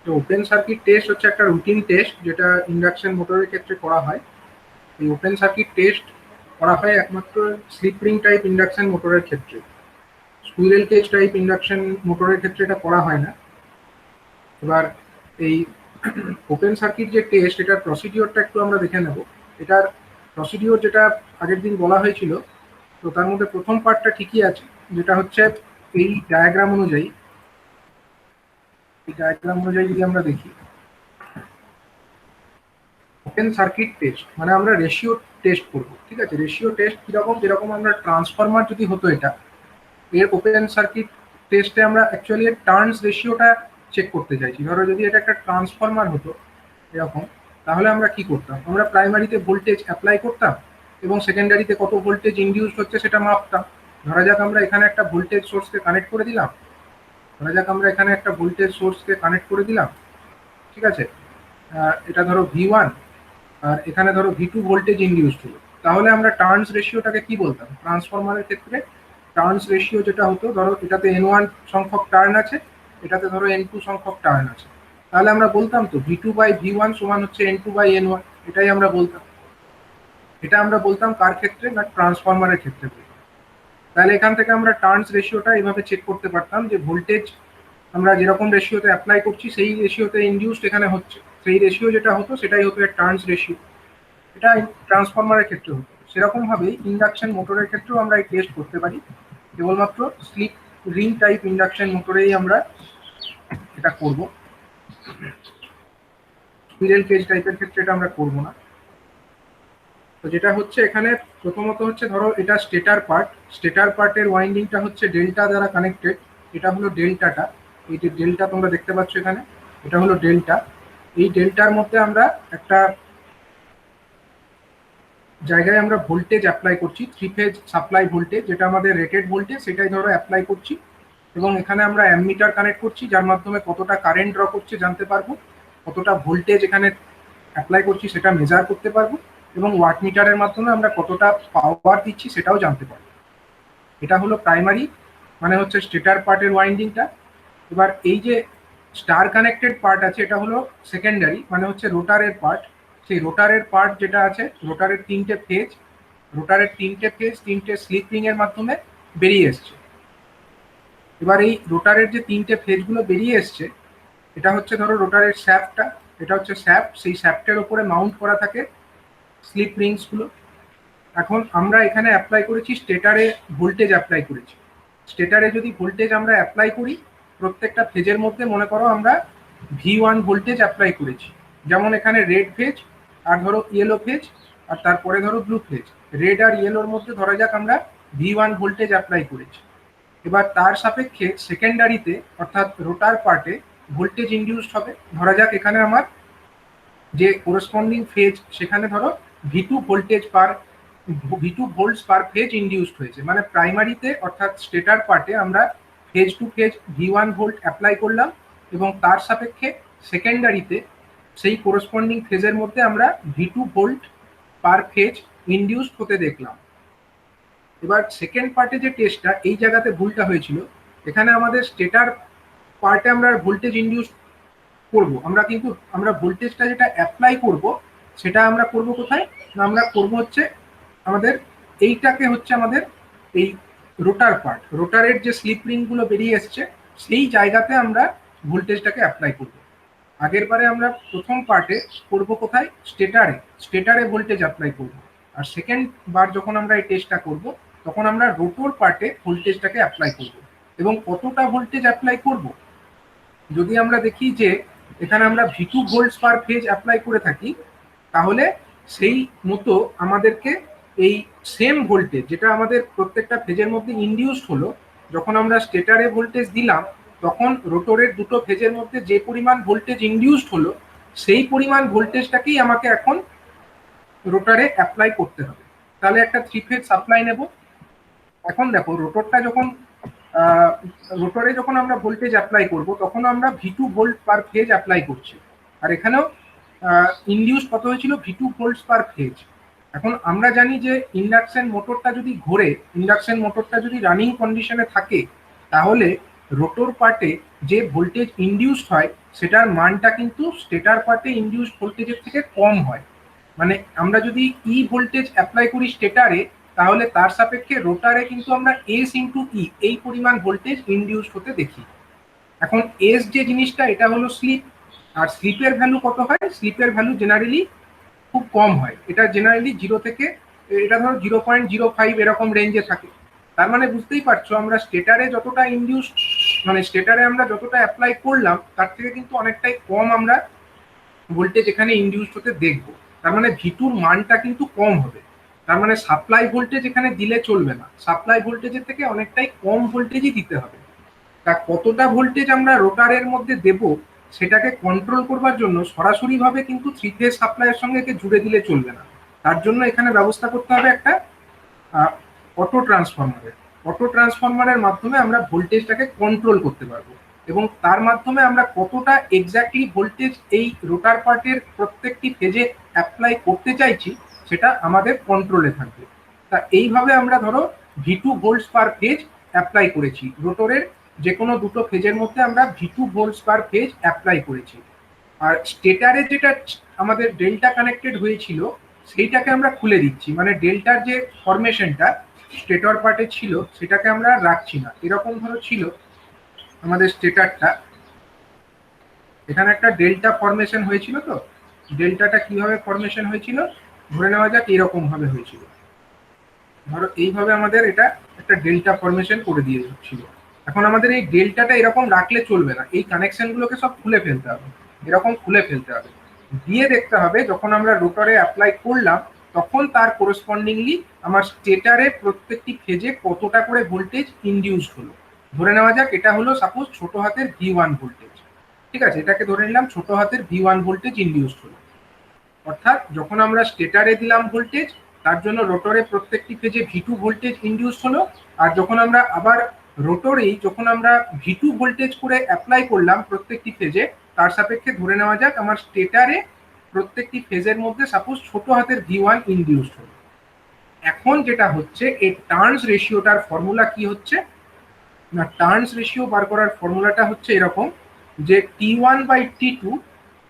তো open circuit test হচ্ছে একটা রুটিন টেস্ট যেটা ইন্ডাকশন মোটরের ক্ষেত্রে করা হয়। এই ওপেন সার্কিট টেস্ট করা হয় একমাত্র স্লিপ রিং টাইপ ইন্ডাকশন মোটরের ক্ষেত্রে। স্কুইরেল কেজ টাইপ ইন্ডাকশন মোটরের ক্ষেত্রে এটা করা হয় না। এবার এই ওপেন সার্কিট যে টেস্ট, এটার প্রসিডিওরটা একটু আমরা দেখে নেব। এটার প্রসিডিওর যেটা আগের দিন বলা হয়েছিল, তো তার মধ্যে প্রথম পার্টটা ঠিকই আছে, যেটা হচ্ছে এই ডায়াগ্রাম অনুযায়ী যদি আমরা দেখি, ওপেন সার্কিট টেস্ট মানে আমরা রেশিও টেস্ট করব। ঠিক আছে, রেশিও টেস্ট কিরকম, যেরকম আমরা ট্রান্সফরমার যদি হতো এটা, এর ওপেন সার্কিট টেস্টে আমরা অ্যাকচুয়ালি এর টার্নস রেশিওটা চেক করতে চাইছি। ধরো যদি এটা একটা ট্রান্সফরমার হতো এরকম, তাহলে আমরা কি করতাম, আমরা প্রাইমারিতে ভোল্টেজ অ্যাপ্লাই করতাম এবং সেকেন্ডারিতে কত ভোল্টেজ ইনডিউসড হচ্ছে সেটা মাপতাম। ধরা যাক আমরা এখানে একটা ভোল্টেজ সোর্সকে কানেক্ট করে দিলাম, ঠিক আছে, এটা ধরো V1 আর এখানে ধরো V2 ভোল্টেজ ইনডিউসড হলো। তাহলে আমরা টার্নস রেশিওটাকে কি বলতাম, ট্রান্সফরমারের ক্ষেত্রে টার্নস রেশিও যেটা হতো, ধরো এটাতে N1 সংখ্যক টার্ন আছে, এটাতে ধরো N2 সংখ্যক টার্ন আছে, তাহলে আমরা বলতাম তো V2/V1 সমান হচ্ছে N2/N1। এটাই আমরা বলতাম। এটা আমরা বলতাম কার ক্ষেত্রে, না ট্রান্সফরমারের ক্ষেত্রে। তাহলে এখান থেকে আমরা টার্নস রেশিওটা এইভাবে চেক করতে পারতাম যে ভোল্টেজ আমরা যেরকম রেশিওতে অ্যাপ্লাই করছি সেই রেশিওতে ইনডিউসড এখানে হচ্ছে, সেই রেশিও যেটা হতো সেটাই হতো এর টার্নস রেশিও। এটা ট্রান্সফরমারের ক্ষেত্রে হতো। সেরকম ভাবেই ইন্ডাকশন মোটরের ক্ষেত্রেও আমরা এই টেস্ট করতে পারি। কেবলমাত্র স্লিপ রিং টাইপ ইন্ডাকশন মোটরেই আমরা এটা করব। স্কুইরেল কেজ টাইপের ক্ষেত্রে এটা আমরা করব না। তো যেটা হচ্ছে এখানে প্রথমত হচ্ছে, ধরো এটা স্টেটার পার্ট, স্টেটার পার্টের ওয়াইন্ডিংটা হচ্ছে ডেল্টা দ্বারা কানেক্টেড। এটা হলো ডেল্টাটা, এই যে ডেল্টা তোমরা দেখতে পাচ্ছ এখানে, এটা হলো ডেল্টা। এই ডেল্টার মধ্যে আমরা একটা জায়গায় আমরা ভোল্টেজ অ্যাপ্লাই করছি, 3 ফেজ সাপ্লাই ভোল্টেজ, যেটা আমাদের রেটেড ভোল্টেজ সেটাই ধরো অ্যাপ্লাই করছি। এবং এখানে আমরা অ্যামমিটার কানেক্ট করছি, যার মাধ্যমে কতটা কারেন্ট ড্র করছে জানতে পারবো, কতটা ভোল্টেজ এখানে অ্যাপ্লাই করছি সেটা মেজার করতে পারবো, এবং ওয়াট মিটারের মাধ্যমে আমরা কতটা পাওয়ার দিচ্ছি সেটাও জানতে পারবো। এটা হলো প্রাইমারি, মানে হচ্ছে স্টেটার পার্টের ওয়াইন্ডিংটা। এবার এই যে স্টার কানেক্টেড পার্ট আছে, এটা হলো সেকেন্ডারি, মানে হচ্ছে রোটারের পার্ট। সেই রোটারের পার্ট যেটা আছে, রোটারের তিনটে ফেজ, তিনটে স্লিপ রিং এর মাধ্যমে বেরিয়ে এসছে। এবার এই রোটারের যে তিনটে ফেজগুলো বেরিয়ে এসছে, এটা হচ্ছে ধরো রোটারের শ্যাফটটা, এটা হচ্ছে শ্যাফট, সেই শ্যাফটের উপরে মাউন্ট করা থাকে স্লিপ রিংসগুলো। এখন আমরা এখানে অ্যাপ্লাই করেছি স্টেটারে ভোল্টেজ অ্যাপ্লাই করেছি। স্টেটারে যদি ভোল্টেজ আমরা অ্যাপ্লাই করি, প্রত্যেকটা ফেজের মধ্যে মনে করো আমরা V1 ভোল্টেজ অ্যাপ্লাই করেছি। যেমন এখানে রেড ফেজ আর ধরো ইয়েলো ফেজ, আর তারপরে ধরো ব্লু ফেজ। রেড আর ইয়েলোর মধ্যে ধরা যাক আমরা V1 ভোল্টেজ অ্যাপ্লাই করেছি। এবার তার সাপেক্ষে সেকেন্ডারিতে অর্থাৎ রোটার পার্টে ভোল্টেজ ইনডিউসড হবে। ধরা যাক এখানে আমার যে কোরসপন্ডিং ফেজ, সেখানে ধরো V2 ভোল্টস পার ফেজ ইনডিউসড হয়েছে। মানে প্রাইমারিতে অর্থাৎ স্টেটার পার্টে আমরা phase to phase V1 volt apply করলাম, এবং তার সাপেক্ষে সেকেন্ডারিতে সেই কোরসপন্ডিং ফেজের মধ্যে আমরা V2 ভোল্ট পার ফেজ ইনডিউসড হতে দেখলাম। এবার সেকেন্ড পার্টে যে টেস্টটা, এই জায়গাতে ভুলটা হয়েছিল। এখানে আমাদের স্টেটার পার্টে আমরা ভোল্টেজ ইনডিউস করব, আমরা ভোল্টেজটা যেটা অ্যাপ্লাই করব সেটা আমরা করব কোথায়, না আমরা করব হচ্ছে আমাদের এইটাকে হচ্ছে আমাদের এই রোটার পার্ট, রোটারের যে স্লিপ রিংগুলো বেরিয়ে এসছে সেই জায়গাতে আমরা ভোল্টেজটাকে অ্যাপ্লাই করব। আগের বারে আমরা প্রথম পার্টে করব কোথায়, স্টেটারে ভোল্টেজ অ্যাপ্লাই করব। আর সেকেন্ড বার যখন আমরা এই টেস্টটা করব, তখন আমরা রোটর পার্টে ভোল্টেজটাকে অ্যাপ্লাই করব। এবং কতটা ভোল্টেজ অ্যাপ্লাই করব, যদি আমরা দেখি যে এখানে আমরা V2 ভোল্টস পার ফেজ অ্যাপ্লাই করে থাকি, তাহলে সেই মতো আমাদেরকে এই সেম ভোল্টেজ যেটা আমাদের প্রত্যেকটা ফেজের মধ্যে ইনডিউসড হলো, যখন আমরা স্টেটারে ভোল্টেজ দিলাম, তখন রোটরের দুটো ফেজের মধ্যে যে পরিমাণ ভোল্টেজ ইনডিউসড হলো, সেই পরিমাণ ভোল্টেজটাকেই আমাকে এখন রোটারে অ্যাপ্লাই করতে হবে। তাহলে একটা 3 ফেজ সাপ্লাই নেব। এখন দেখো রোটরে যখন আমরা ভোল্টেজ অ্যাপ্লাই করব, তখন আমরা V2 ভোল্ট পার ফেজ অ্যাপ্লাই করছি। আর এখানেও ইনডিউস কত হয়েছিল, V2 ভোল্টস পার ফেজ। এখন আমরা জানি যে ইন্ডাকশন মোটরটা যদি ঘোরে, ইন্ডাকশন মোটরটা যদি রানিং কন্ডিশনে থাকে, তাহলে রোটর পার্টে যে ভোল্টেজ ইনডিউসড হয় সেটার মানটা কিন্তু স্টেটার পার্টে ইনডিউসড ভোল্টেজের থেকে কম হয়। মানে আমরা যদি ই ভোল্টেজ অ্যাপ্লাই করি স্টেটারে, তাহলে তার সাপেক্ষে রোটারে কিন্তু আমরা এস ইন্টু ই এই পরিমাণ ভোল্টেজ ইনডিউসড হতে দেখি। এখন এস যে জিনিসটা এটা হলো স্লিপ, আর স্লিপের ভ্যালু কত হয়? স্লিপের ভ্যালু জেনারেলি খুব কম হয়, এটা জেনারেলি 0 থেকে এটা ধরো 0.05 এরকম রেঞ্জে থাকে। তার মানে বুঝতেই পারছো আমরা স্টেটারে যতটা ইনডিউস মানে স্টেটারে আমরা যতটা অ্যাপ্লাই করলাম তার থেকে কিন্তু অনেকটাই কম আমরা ভোল্টেজ এখানে ইনডিউস হতে দেখবো। তার মানে ভিটুর মানটা কিন্তু কম হবে। তার মানে সাপ্লাই ভোল্টেজ এখানে দিলে চলবে না, সাপ্লাই ভোল্টেজের থেকে অনেকটাই কম ভোল্টেজই দিতে হবে। তা কতটা ভোল্টেজ আমরা রোটারের মধ্যে দেব সেটাকে কন্ট্রোল করবার জন্য সরাসরি ভাবে কিন্তু 3 ফেজ সাপ্লাইয়ের সঙ্গে একে জুড়ে দিলে চলবে না। তার জন্য এখানে ব্যবস্থা করতে হবে একটা অটো ট্রান্সফরমারের। অটো ট্রান্সফরমারের মাধ্যমে আমরা ভোল্টেজটাকে কন্ট্রোল করতে পারবো, এবং তার মাধ্যমে আমরা কতটা এক্স্যাক্টলি ভোল্টেজ এই রোটার পার্টের প্রত্যেকটি ফেজে অ্যাপ্লাই করতে চাইছি সেটা আমাদের কন্ট্রোলে থাকবে। তা এইভাবে আমরা ধরো V2 ভোল্টস পার ফেজ অ্যাপ্লাই করেছি, রোটরের যে কোনো দুটো ফেজের মধ্যে আমরা V2 ভোল্টস পার ফেজ অ্যাপ্লাই করেছি। আর স্টেটারে যেটা আমাদের ডেল্টা কানেক্টেড হয়েছিল সেইটাকে আমরা খুলে দিচ্ছি, মানে ডেল্টার যে ফরমেশনটা স্টেটর পার্টে ছিল সেটাকে আমরা রাখছি না। এরকম ধরো ছিল আমাদের স্টেটারটা, এখানে একটা ডেল্টা ফরমেশন হয়েছিল। তো ডেল্টাটা কিভাবে ফরমেশন হয়েছিল ধরে নেওয়া যাক এরকম ভাবে হয়েছিল। ধরো এইভাবে আমাদের এটা একটা ডেল্টা ফরমেশন করে দিয়েছিল। এখন আমাদের এই ডেল্টাটা এরকম রাখলে চলবে না, এই কানেকশন গুলোকে সব খুলে ফেলতে হবে, এরকম খুলে ফেলতে হবে। দিয়ে দেখতে হবে যখন আমরা রোটারে অ্যাপ্লাই করলাম তখন তার করেসপন্ডিংলি আমার স্টেটারে প্রত্যেকটি ফেজে কতটা করে ভোল্টেজ ইনডিউসড হলো। ধরে নেওয়া যাক এটা হলো সাপোজ ছোট হাতের V1 ভোল্টেজ, ঠিক আছে, এটাকে ধরে নিলাম ছোট হাতের V1 ভোল্টেজ ইনডিউসড হলো। অর্থাৎ যখন আমরা স্টেটারে দিলাম ভোল্টেজ তার জন্য রোটরে প্রত্যেকটি ফেজে V2 ভোল্টেজ ইনডিউস হলো, আর যখন আমরা আবার রোটরেই যখন আমরা V2 ভোল্টেজ করে অ্যাপ্লাই করলাম প্রত্যেকটি ফেজে তার সাপেক্ষে ধরে নেওয়া যাক আমার স্টেটারে প্রত্যেকটি ফেজের মধ্যে সাপোজ ছোট হাতের V1 ইনডিউস হলো। এখন যেটা হচ্ছে এই টার্নস রেশিওটার ফর্মুলা কি হচ্ছে না, টার্নস রেশিও বার করার ফর্মুলাটা হচ্ছে এরকম যে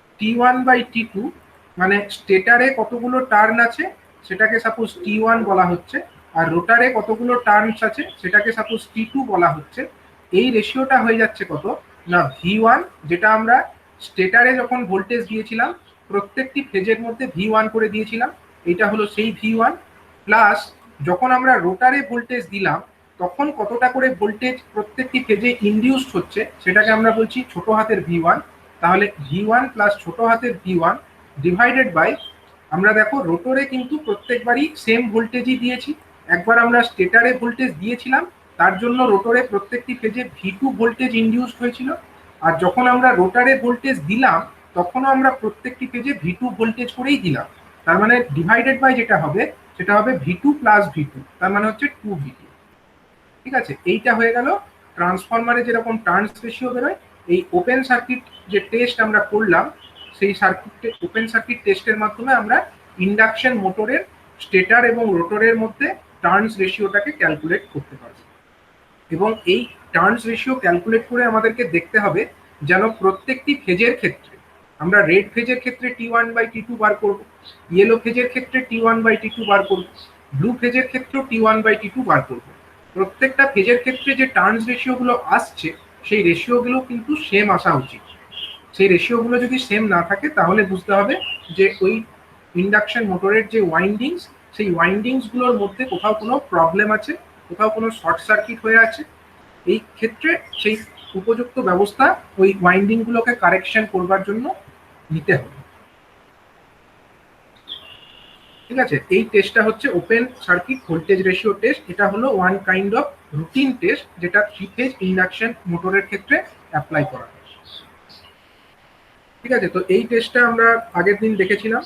T1/T2 মানে স্টেটারে কতগুলো টার্ন আছে সেটাকে সাপোজ T1 বলা হচ্ছে, আর রোটারে কতগুলো টার্নস আছে সেটাকে সাপোজ T2 বলা হচ্ছে। এই রেশিওটা হয়ে যাচ্ছে কত না V1, যেটা আমরা স্টেটারে যখন ভোল্টেজ দিয়েছিলাম প্রত্যেকটি ফেজের মধ্যে V1 করে দিয়েছিলাম, এটা হলো সেই V1, প্লাস যখন আমরা রোটারে ভোল্টেজ দিলাম তখন কতটা করে ভোল্টেজ প্রত্যেকটি ফেজে ইনডিউসড হচ্ছে সেটাকে আমরা বলছি ছোট হাতের V1। তাহলে V1 প্লাস ছোট হাতের V1 ডিভাইডেড বাই, আমরা দেখো রোটরে কিন্তু প্রত্যেকবারই সেম ভোল্টেজই দিয়েছি, একবার আমরা স্টেটারে ভোল্টেজ দিয়েছিলাম তার জন্য রোটরে প্রত্যেকটি ফেজে V2 ভোল্টেজ ইনডিউসড হয়েছিল, আর যখন আমরা রোটারে ভোল্টেজ দিলাম তখনও আমরা প্রত্যেকটি ফেজে V2 ভোল্টেজ করেই দিলাম। তার মানে ডিভাইডেড বাই যেটা হবে সেটা হবে V2 প্লাস V2, তার মানে হচ্ছে 2V2। ঠিক আছে, এইটা হয়ে গেল ট্রান্সফরমারে যেরকম টার্নস রেশিও বেরোয়। এই ওপেন সার্কিট যে টেস্ট আমরা করলাম সেই ওপেন সার্কিট টেস্টের মাধ্যমে আমরা ইন্ডাকশন মোটরের স্টেটার এবং রোটরের মধ্যে টার্নস রেশিওটাকে ক্যালকুলেট করতে পারবো। এবং এই টার্নস রেশিও ক্যালকুলেট করে আমাদেরকে দেখতে হবে যেন প্রত্যেকটি ফেজের ক্ষেত্রে আমরা রেড ফেজের ক্ষেত্রে T1/T2 বার করব, ইয়েলো ফেজের ক্ষেত্রে T1/T2 বার করব, ব্লু ফেজের ক্ষেত্রেও T1/T2 বার করব। প্রত্যেকটা ফেজের ক্ষেত্রে যে টার্নস রেশিওগুলো আসছে সেই রেশিওগুলো কিন্তু সেম আসা উচিত। সেই রেশিওগুলো যদি সেম না থাকে তাহলে বুঝতে হবে যে ওই ইন্ডাকশন মোটরের যে ওয়াইন্ডিংস সেই ওয়াইন্ডিংসগুলোর মধ্যে কোথাও কোনো প্রবলেম আছে, কোথাও কোনো শর্ট সার্কিট হয়ে আছে। এই ক্ষেত্রে সেই উপযুক্ত ব্যবস্থা ওই ওয়াইন্ডিংগুলোকে কারেকশন করবার জন্য নিতে হবে। ঠিক আছে, এই টেস্টটা হচ্ছে open circuit voltage ratio test. এটা হলো one kind of routine test যেটা 3 ফেজ ইন্ডাকশন মোটরের ক্ষেত্রে অ্যাপ্লাই করা হয়। ঠিক আছে, তো এই টেস্টটা আমরা আগের দিন দেখেছিলাম,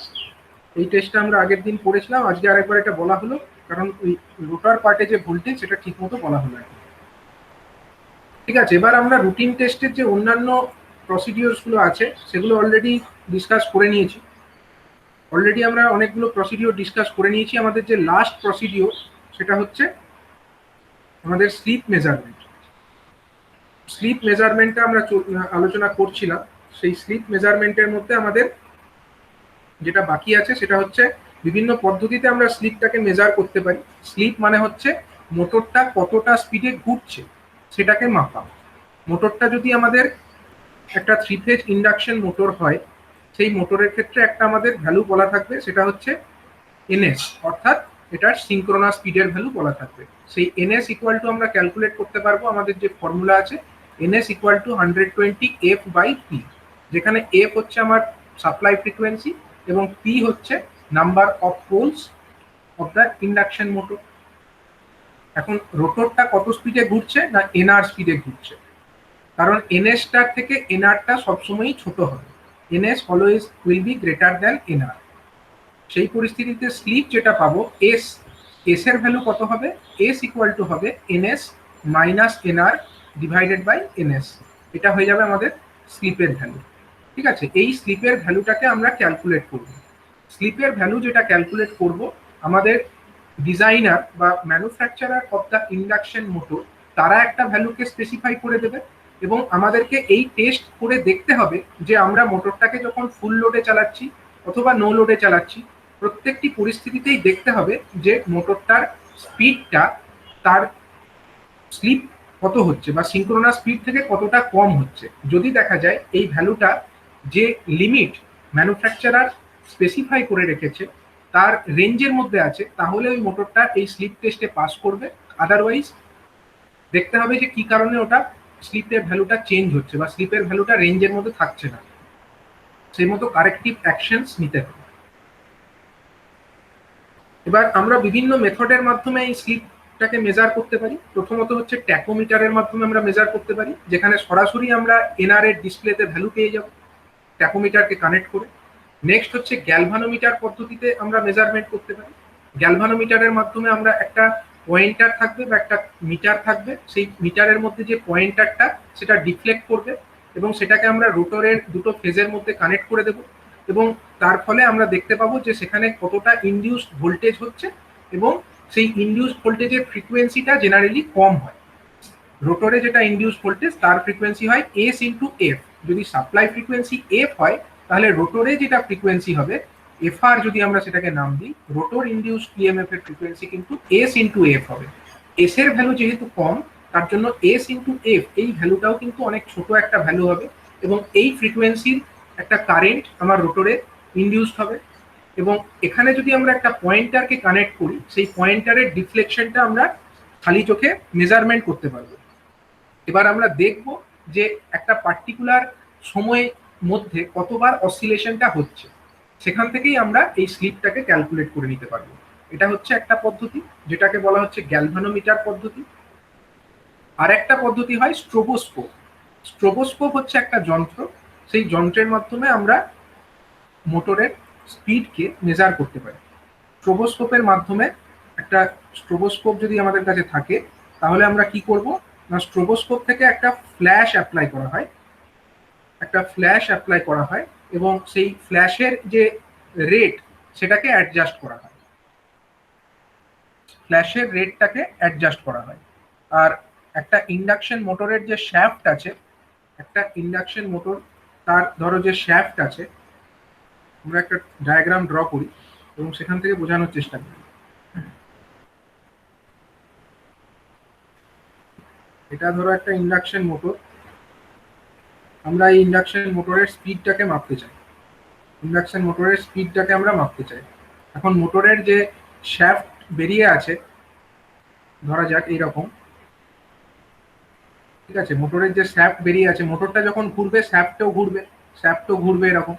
এই টেস্টটা আমরা আগের দিন করেছিলাম, আজকে আরেকবার এটা বলা হলো কারণ ওই রোটার পার্টে যে ভোল্টেজ সেটা ঠিক মতো বলা হলো। ঠিক আছে, এবার আমরা রুটিন টেস্টের যে অন্যান্য প্রসিডিওরসগুলো আছে সেগুলো অলরেডি ডিসকাস করে নিয়েছি। অলরেডি আমরা অনেকগুলো প্রসিডিওর ডিসকাস করে নিয়েছি। আমাদের যে লাস্ট প্রসিডিওর সেটা হচ্ছে আমাদের স্লিপ মেজারমেন্ট। স্লিপ মেজারমেন্টটা আমরা আলোচনা করছিলাম। সেই স্লিপ মেজারমেন্টের মধ্যে আমাদের যেটা বাকি আছে সেটা হচ্ছে বিভিন্ন পদ্ধতিতে আমরা স্লিপটাকে মেজার করতে পারি। স্লিপ মানে হচ্ছে মোটরটা কতটা স্পিডে ঘুরছে সেটাকে মাপা। মোটরটা যদি আমাদের একটা 3 ফেজ ইন্ডাকশন মোটর হয়, সেই মোটরের ক্ষেত্রে একটা আমাদের ভ্যালু বলা থাকবে, সেটা হচ্ছে এনএস, অর্থাৎ এটার সিঙ্ক্রোনাস স্পিডের ভ্যালু বলা থাকবে। সেই এনএস ইকুয়াল টু আমরা ক্যালকুলেট করতে পারবো, আমাদের যে ফর্মুলা আছে NS equal to 120 F by P, যেখানে এফ হচ্ছে আমার সাপ্লাই ফ্রিকোয়েন্সি এবং পি হচ্ছে number of poles of the induction motor. এখন রোটরটা কত স্পিডে ঘুরছে না এনআর স্পিডে ঘুরছে, কারণ এনএসটার থেকে এনআরটা সবসময়ই ছোট হবে। NS always will be greater than NR. সেই পরিস্থিতিতে স্লিপ যেটা পাবো এস, এস এর ভ্যালু কত হবে, এস ইকুয়াল টু হবে NS minus NR divided by NS. এটা হয়ে যাবে আমাদের স্লিপের ভ্যালু। ঠিক আছে, এই স্লিপের ভ্যালুটাকে আমরা ক্যালকুলেট করব। স্লিপের ভ্যালু যেটা ক্যালকুলেট করব, আমাদের ডিজাইনার বা manufacturer of the induction motor তারা একটা ভ্যালুকে স্পেসিফাই করে দেবে এবং আমাদেরকে এই টেস্ট করে দেখতে হবে যে আমরা মোটরটাকে যখন ফুল লোডে চালাচ্ছি অথবা নো লোডে চালাচ্ছি, প্রত্যেকটি পরিস্থিতিতেই দেখতে হবে যে মোটরটার স্পিডটা তার স্লিপ কত হচ্ছে বা সিঙ্ক্রোনাস স্পিড থেকে কতটা কম হচ্ছে। যদি দেখা যায় এই ভ্যালুটা যে লিমিট ম্যানুফ্যাকচারার স্পেসিফাই করে রেখেছে তার রেঞ্জের মধ্যে আছে, তাহলে ওই মোটরটা এই স্লিপ টেস্টে পাস করবে। আদারওয়াইজ দেখতে হবে যে কি কারণে ওটা স্লিপের ভ্যালুটা চেঞ্জ হচ্ছে বা স্লিপের ভ্যালুটা রেঞ্জের মধ্যে থাকছে না, সেই মতো কারেক্টিভ অ্যাকশনস নিতে হবে। এবার আমরা বিভিন্ন মেথডের মাধ্যমে এই স্লিপটাকে মেজার করতে পারি। প্রথমত হচ্ছে ট্যাকোমিটারের মাধ্যমে আমরা মেজার করতে পারি, যেখানে সরাসরি আমরা এনআর এর ডিসপ্লেতে ভ্যালু পেয়ে যাব ট্যাকোমিটারকে কানেক্ট করে। নেক্সট হচ্ছে গ্যালভানোমিটার পদ্ধতিতে আমরা মেজারমেন্ট করতে পারি। গ্যালভানোমিটারের মাধ্যমে আমরা একটা পয়েন্টার থাকবে বা একটা মিটার থাকবে, সেই মিটারের মধ্যে যে পয়েন্টারটা সেটা ডিফ্লেক্ট করবে এবং সেটাকে আমরা রোটরের দুটো ফেজের মধ্যে কানেক্ট করে দেব এবং তার ফলে আমরা দেখতে পাবো যে সেখানে কতটা ইনডিউসড ভোল্টেজ হচ্ছে এবং সেই ইনডিউসড ভোল্টেজের ফ্রিকোয়েন্সিটা জেনারেলি কম হয়। রোটরে যেটা ইনডিউস ভোল্টেজ তার ফ্রিকোয়েন্সি হয় এস ইন্টু এফ। যদি সাপ্লাই ফ্রিকোয়েন্সি এফ হয় তাহলে রোটরে যেটা ফ্রিকোয়েন্সি হবে এফ আর, যদি আমরা সেটাকে নাম দিই, রোটর ইনডিউস ইএমএফ এর ফ্রিকোয়েন্সি কিন্তু এস ইন্টু এফ হবে। এস এর ভ্যালু যেহেতু কম তার জন্য এস ইন্টু এফ এই ভ্যালুটাও কিন্তু অনেক ছোট একটা ভ্যালু হবে এবং এই ফ্রিকোয়েন্সির একটা কারেন্ট আমার রোটরে ইনডিউসড হবে। এবং এখানে যদি আমরা একটা পয়েন্টারকে কানেক্ট করি, সেই পয়েন্টারের ডিফ্লেকশনটা আমরা খালি চোখে মেজারমেন্ট করতে পারবো। এবার আমরা দেখব যে একটা পার্টিকুলার সময়ের মধ্যে কতবার অসিলেশনটা হচ্ছে, সেখান থেকেই আমরা এই স্লিপটাকে ক্যালকুলেট করে নিতে পারবো। এটা হচ্ছে একটা পদ্ধতি যেটাকে বলা হচ্ছে গ্যালভানোমিটার পদ্ধতি। আর একটা পদ্ধতি হয় স্ট্রোবোস্কোপ। স্ট্রোবোস্কোপ হচ্ছে একটা যন্ত্র, সেই যন্ত্রের মাধ্যমে আমরা মোটরের স্পিডকে মেজার করতে পারি। স্ট্রোবোস্কোপের মাধ্যমে একটা স্ট্রোবোস্কোপ যদি আমাদের কাছে থাকে তাহলে আমরা কি করব না, স্ট্রোবোস্কোপ থেকে একটা ফ্ল্যাশ অ্যাপ্লাই করা হয়, একটা ফ্ল্যাশ অ্যাপ্লাই করা হয় এবং সেই ফ্ল্যাশের যে রেট সেটাকে অ্যাডজাস্ট করা হয়, ফ্ল্যাশের রেটটাকে অ্যাডজাস্ট করা হয়। আর একটা ইন্ডাকশন মোটরের যে শ্যাফট আছে, একটা ইন্ডাকশন মোটর তার ধরো যে শ্যাফট আছে, আমরা একটা ডায়াগ্রাম ড্র করি এবং সেখান থেকে বোঝানোর চেষ্টা করি। এটা ধরো একটা ইন্ডাকশন মোটর, আমরা এই ইন্ডাকশন মোটরের স্পিডটাকে মাপতে চাই, ইন্ডাকশন মোটরের স্পিডটাকে আমরা মাপতে চাই। এখন মোটরের যে শ্যাফট বেরিয়ে আছে ধরা যাক এইরকম, ঠিক আছে, মোটরের যে শ্যাফট বেরিয়ে আছে, মোটরটা যখন ঘুরবে শ্যাফটও ঘুরবে, শ্যাফটও ঘুরবে এরকম।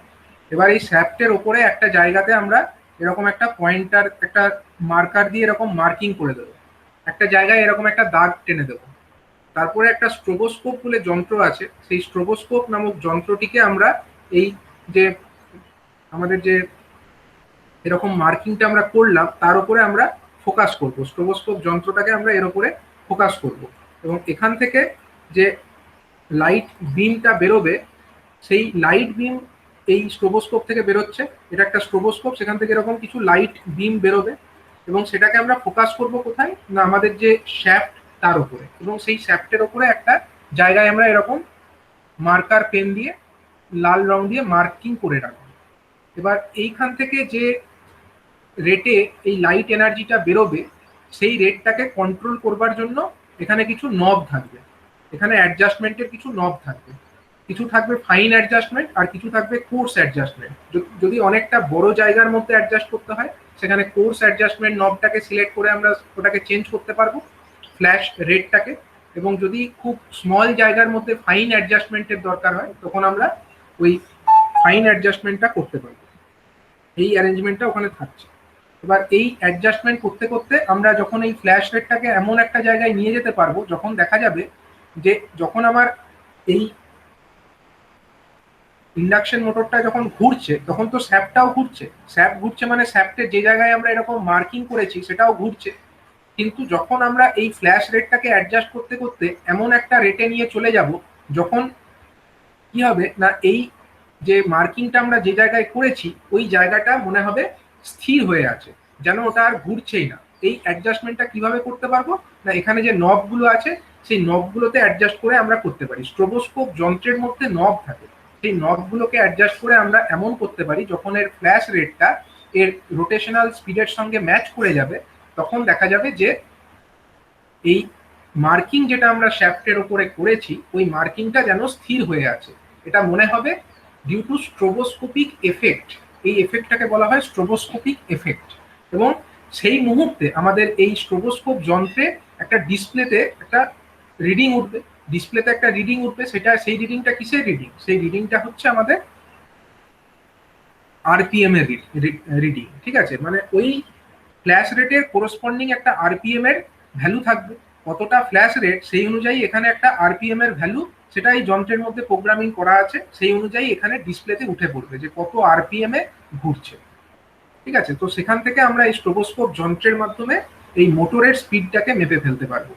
এবার এই শ্যাফটের ওপরে একটা জায়গাতে আমরা এরকম একটা পয়েন্টার, একটা মার্কার দিয়ে এরকম মার্কিং করে দেবো, একটা জায়গায় এরকম একটা দাগ টেনে দেবো। তারপরে একটা স্ট্রোবোস্কোপ বলে যন্ত্র আছে, সেই স্ট্রোবোস্কোপ নামক যন্ত্রটিকে আমরা এই যে আমাদের যে এরকম মার্কিংটা আমরা করলাম তার উপরে আমরা ফোকাস করব, স্ট্রোবোস্কোপ যন্ত্রটাকে আমরা এর উপরে ফোকাস করব এবং এখান থেকে যে লাইট বিমটা বেরোবে সেই লাইট বিম এই স্ট্রোবোস্কোপ থেকে বেরোচ্ছে, এটা একটা স্ট্রোবোস্কোপ, সেখান থেকে এরকম কিছু লাইট বিম বেরোবে এবং সেটাকে আমরা ফোকাস করব কোথায় না আমাদের যে শ্যাফট তার উপরে, এবং সেই শ্যাফটের উপরে একটা জায়গায় আমরা এরকম মার্কার পেন দিয়ে লাল রং দিয়ে মার্কিং করে রাখবো। এবার এইখান থেকে যে রেটে এই লাইট এনার্জিটা বেরোবে সেই রেটটাকে কন্ট্রোল করবার জন্য এখানে কিছু নব থাকবে, এখানে অ্যাডজাস্টমেন্টের কিছু নব থাকবে, কিছু থাকবে ফাইন অ্যাডজাস্টমেন্ট আর কিছু থাকবে কোর্স অ্যাডজাস্টমেন্ট। যদি অনেকটা বড় জায়গার মধ্যে অ্যাডজাস্ট করতে হয় সেখানে কোর্স অ্যাডজাস্টমেন্ট নবটাকে সিলেক্ট করে আমরা ওটাকে চেঞ্জ করতে পারবো ফ্ল্যাশ রেটটাকে, এবং যদি খুব স্মল জায়গার মধ্যে ফাইন অ্যাডজাস্টমেন্টের দরকার হয় তখন আমরা ওই ফাইন অ্যাডজাস্টমেন্টটা করতে পারবো। এই অ্যারেঞ্জমেন্টটা ওখানে থাকছে। এবার এই অ্যাডজাস্টমেন্ট করতে করতে আমরা যখন এই ফ্ল্যাশ রেটটাকে এমন একটা জায়গায় নিয়ে যেতে পারবো যখন দেখা যাবে যে যখন আমার এই ইন্ডাকশন মোটরটা যখন ঘুরছে তখন তো স্যাপটাও ঘুরছে, স্যাপ ঘুরছে মানে স্যাপটের যে জায়গায় আমরা এরকম মার্কিং করেছি সেটাও ঘুরছে, কিন্তু যখন আমরা এই ফ্ল্যাশ রেটটাকে অ্যাডজাস্ট করতে করতে এমন একটা রেটে নিয়ে চলে যাব যখন কি হবে না এই যে মার্কিংটা আমরা যে জায়গায় করেছি ওই জায়গাটা মনে হবে স্থির হয়ে আছে, যেন ওটা আর ঘুরছেই না। এই অ্যাডজাস্টমেন্টটা কিভাবে করতে পারবো না এখানে যে নবগুলো আছে সেই নবগুলোতে অ্যাডজাস্ট করে আমরা করতে পারি। স্ট্রোবোস্কোপ যন্ত্রের মধ্যে নব থাকে, সেই নবগুলোকে অ্যাডজাস্ট করে আমরা এমন করতে পারি যখন এর ফ্ল্যাশ রেটটা এর রোটেশনাল স্পিডের সঙ্গে ম্যাচ করে যাবে তখন দেখা যাবে যে এই মার্কিং যেটা আমরা শ্যাফটের উপরে করেছি ওই মার্কিংটা যেন স্থির হয়ে আছে, এটা মনে হবে ডিউ টু স্ট্রোবোস্কোপিক এফেক্ট। এই এফেক্টটাকে বলা হয় স্ট্রোবোস্কোপিক এফেক্ট। এবং সেই মুহূর্তে আমাদের এই স্ট্রোবোস্কোপ যন্ত্রে একটা ডিসপ্লেতে একটা রিডিং উঠবে, ডিসপ্লেতে একটা রিডিং উঠবে, সেটা সেই রিডিংটা কিসের রিডিং? সেই রিডিংটা হচ্ছে আমাদের আরপিএম এর রিডিং। ঠিক আছে, মানে ওই ফ্ল্যাশ রেটের কোরসপন্ডিং একটা আরপিএম এর ভ্যালু থাকবে, কতটা ফ্ল্যাশ রেট সেই অনুযায়ী এখানে একটা আরপিএম এর ভ্যালু, সেটা এই যন্ত্রের মধ্যে প্রোগ্রামিং করা আছে, সেই অনুযায়ী এখানে ডিসপ্লেতে উঠে পড়বে যে কত আরপিএম এ ঘুরছে। ঠিক আছে, তো সেখান থেকে আমরা এই স্ট্রোবোস্কোপ যন্ত্রের মাধ্যমে এই মোটরের স্পিডটাকে মেপে ফেলতে পারবো।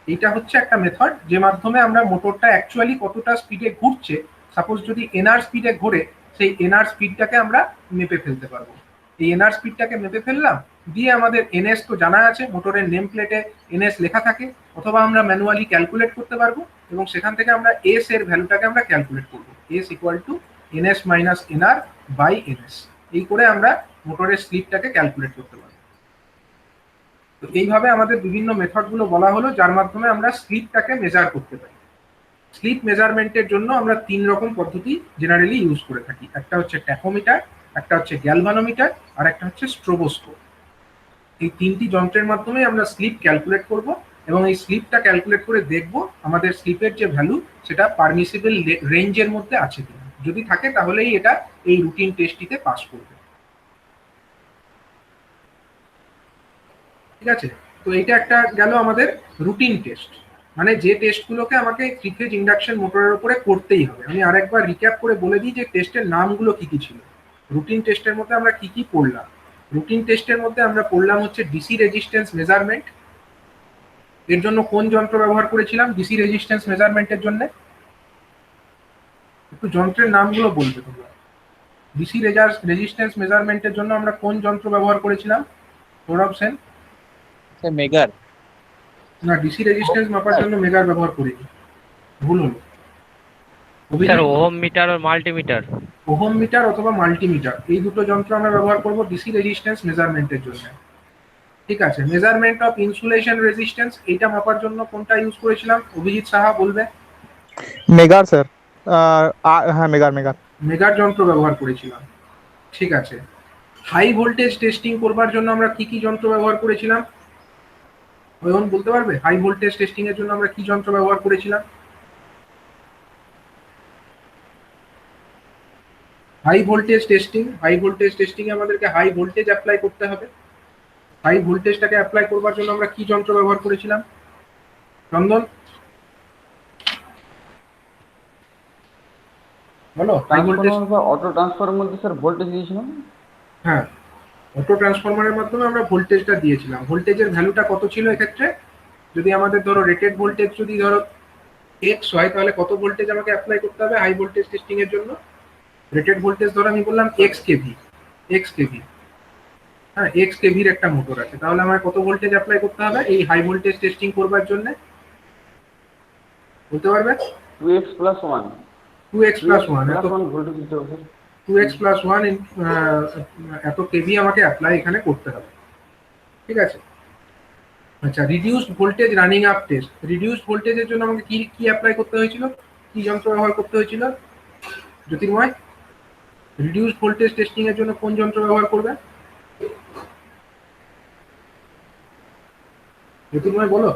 এইটা হচ্ছে একটা মেথড যে মাধ্যমে আমরা মোটরটা অ্যাকচুয়ালি কতটা স্পিডে ঘুরছে, সাপোজ যদি এনআর স্পিডে ঘোরে সেই এনআর স্পিডটাকে আমরা মেপে ফেলতে পারবো। এই এনআর স্পিডটাকে মেপে ফেললাম, দিয়ে আমাদের এনএস তো জানা আছে, মোটরের নেম প্লেটে এনএস লেখা থাকে, অথবা আমরা ম্যানুয়ালি ক্যালকুলেট করতে পারবো এবং সেখান থেকে আমরা এস এর ভ্যালুটাকে আমরা ক্যালকুলেট করবো, S equal to NS minus NR by NS, এই করে আমরা মোটরের স্লিপটাকে ক্যালকুলেট করতে পারবো। তো এইভাবে আমাদের বিভিন্ন মেথডগুলো বলা হলো যার মাধ্যমে আমরা স্লিপটাকে মেজার করতে পারি। স্লিপ মেজারমেন্টের জন্য আমরা 3 রকম পদ্ধতি জেনারেলি ইউজ করে থাকি, একটা হচ্ছে ট্যাকোমিটার, একটা হচ্ছে গ্যালভানোমিটার আর একটা হচ্ছে স্ট্রোবোস্কোপ। এই 3টি যন্ত্রের মাধ্যমে আমরা স্লিপ ক্যালকুলেট করব এবং এই স্লিপটা ক্যালকুলেট করে দেখব আমাদের স্লিপের যে ভ্যালু সেটা পারমিসিবল রেঞ্জের মধ্যে আছে কিনা, যদি থাকে তাহলেই এটা এই রুটিন টেস্টটিতে পাস করবে। ঠিক আছে, তো এটা একটা গেল আমাদের রুটিন টেস্ট, মানে যে টেস্টগুলোকে আমাকে 3 ফেজ ইন্ডাকশন মোটরের উপরে করতেই হবে। আমি আরেকবার রিক্যাপ করে বলে দিই যে টেস্টের নামগুলো কি কি ছিল। রুটিন টেস্টের মধ্যে আমরা কি কি পড়লাম? রুটিন টেস্টের মধ্যে আমরা পড়লাম হচ্ছে ডিসি রেজিস্ট্যান্স মেজারমেন্ট। এর জন্য কোন যন্ত্র ব্যবহার করেছিলাম ডিসি রেজিস্ট্যান্স মেজারমেন্টের জন্য? একটু যন্ত্রের নামগুলো বলবে তোমরা। ডিসি রেজিস্ট্যান্স মেজারমেন্টের জন্য আমরা কোন যন্ত্র ব্যবহার করেছিলাম? সৌরভ সেন। মেগার। না, ডিসি রেজিস্ট্যান্স মাপার জন্য মেগার ব্যবহার করিনি, ভুল হলো। স্যার ওহম মিটার আর মাল্টিমিটার। ওহম মিটার অথবা মাল্টিমিটার, এই দুটো যন্ত্র আমরা ব্যবহার করব ডিসি রেজিস্ট্যান্স মেজারমেন্টের জন্য। ঠিক আছে, মেজারমেন্ট অফ ইনসুলেশন রেজিস্ট্যান্স, এইটা মাপার জন্য কোনটা ইউজ করেছিলাম? অভিজিৎ সাহা বলবে। মেগার স্যার, হ্যাঁ মেগার মেগার মেগার যন্ত্র ব্যবহার করেছিলাম। ঠিক আছে, হাই ভোল্টেজ টেস্টিং করবার জন্য আমরা কি কি যন্ত্র ব্যবহার করেছিলাম? অয়ন বলতে পারবে হাই ভোল্টেজ টেস্টিং এর জন্য আমরা কি যন্ত্র ব্যবহার করেছিলাম? হাই ভোল্টেজ টেস্টিং এ আমাদেরকে হাই ভোল্টেজ অ্যাপ্লাই করতে হবে। হাই ভোল্টেজটাকে অ্যাপ্লাই করবার জন্য আমরা কি যন্ত্র ব্যবহার করেছিলাম? চন্দন বলো। হাই ভোল্টেজ অটো ট্রান্সফারের মধ্যে স্যার ভোল্টেজ দিয়েছিলাম। হ্যাঁ, অটো ট্রান্সফরমারের মাধ্যমে আমরা ভোল্টেজটা দিয়েছিলাম। ভোল্টেজের ভ্যালুটা কত ছিল এক্ষেত্রে? যদি আমাদের ধরো রেটেড ভোল্টেজ যদি ধরো এক্স হয় তাহলে কত ভোল্টেজ আমাকে অ্যাপ্লাই করতে হবে হাই ভোল্টেজ টেস্টিং এর জন্য? রেটেড ভোল্টেজ ধরো আমি বললাম এক্স কেভি, হ্যাঁ এক্স কেভির একটা মোটর আছে, তাহলে আমার কত ভোল্টেজ অ্যাপ্লাই করতে হবে এই হাই ভোল্টেজ টেস্টিং করবার জন্য? বলতে পারবে? 2x plus 1 2x plus one, এত 1 ভোল্টেজ দিতে হবে স্যার। 2x প্লাস ওয়ান এত কেভি আমাকে অ্যাপ্লাই এখানে করতে হবে, ঠিক আছে? আচ্ছা, reduced voltage running up test. Reduced ভোল্টেজের জন্য আমাকে কি কি অ্যাপ্লাই করতে হয়েছিল, কি যন্ত্র ব্যবহার করতে হয়েছিল জ্যোতির্ময়? রিডিউসড ভোল্টেজ টেস্টিং এর জন্য কোন যন্ত্র ব্যবহার করবে জ্যোতির্ময়, বলো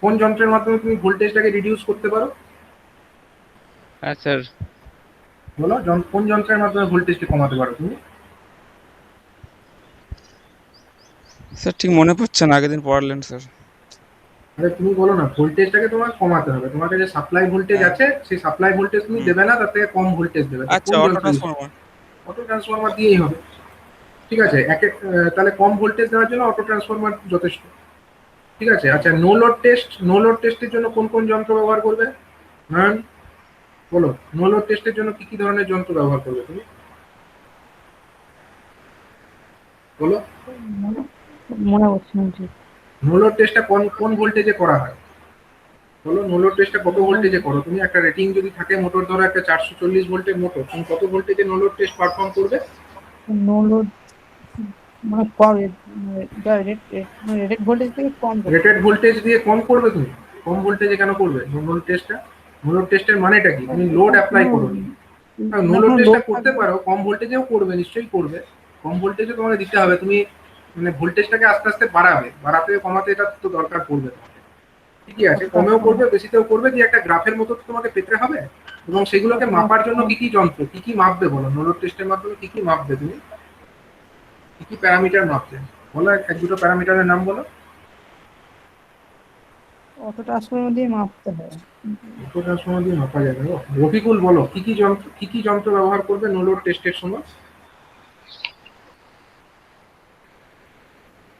কোন যন্ত্রের মাধ্যমে তুমি ভোল্টেজটাকে রিডিউস করতে পারো? হ্যাঁ স্যার, বলো কোন যন্ত্রের মাধ্যমে ভোল্টেজকে কমাতে পারো তুমি? স্যার ঠিক মনে পড়ছে না, আগের দিন পড়ালেন স্যার। আরে তুমি বলো না, ভোল্টেজটাকে তোমার কমাতে হবে। তোমাকে যে সাপ্লাই ভোল্টেজ আছে সেই সাপ্লাই ভোল্টেজ তুমি দেবে না, তার থেকে কম ভোল্টেজ দেবে। আচ্ছা, অটো ট্রান্সফরমার। অটো ট্রান্সফরমার দিয়েই হবে, ঠিক আছে? তাহলে কম ভোল্টেজ দেওয়ার জন্য অটো ট্রান্সফরমার যথেষ্ট, ঠিক আছে? আচ্ছা, no load test. No load টেস্টের জন্য কোন কোন যন্ত্র ব্যবহার করবে? হ্যাঁ বলো, নো লোড টেস্টের জন্য কি কি ধরনের যন্ত্র ব্যবহার করবে তুমি? বলো, মনে হচ্ছে না ঠিক। নো লোড টেস্টটা কোন কোন ভোল্টেজে করা হয়? বলো, নো লোড টেস্টটা কত ভোল্টেজে করো তুমি? একটা রেটিং যদি থাকে মোটর, ধরো একটা 440 ভোল্টের মোটর, তুমি কত ভোল্টেজে নো লোড টেস্ট পারফর্ম করবে? নো লোড মানে কম, রেটেড ভোল্টেজ থেকে কম করতে রেটেড ভোল্টেজ দিয়ে কম করবে তুমি? কম ভোল্টেজে কেন করবে নো লোড টেস্টটা? নো লোড টেস্টের মানেটা কি? তুমি লোড অ্যাপ্লাই করো। নো লোড টেস্টটা করতে পারো, কম ভোল্টেজেও করবে, নিশ্চয়ই করবে। কম ভোল্টেজে তোমাকে দিতে হবে, তুমি মানে ভোল্টেজটাকে আস্তে আস্তে বাড়াতে কমাতে এটা তো দরকার পড়বে তোমাকে, ঠিকই আছে? কমেও করবে, বেশিতেও করবে, দিয়ে একটা গ্রাফের মতো তো তোমাকে পেতে হবে। এবং সেগুলোকে মাপার জন্য কি কি যন্ত্র, কি কি মাপবে বলো? নো লোড টেস্টের মাধ্যমে কি কি মাপবে তুমি? কি কি প্যারামিটার মাপবে বলো? এক দুটো প্যারামিটারের নাম বলো। অটো ট্রান্সফরমার দিয়ে মাপতে হয়। অটো ট্রান্সফরমার দিয়ে মাপা যাবে না। রফিকুল বলো, কি কি যন্ত্র ব্যবহার করবে নো লোড টেস্টের সময়?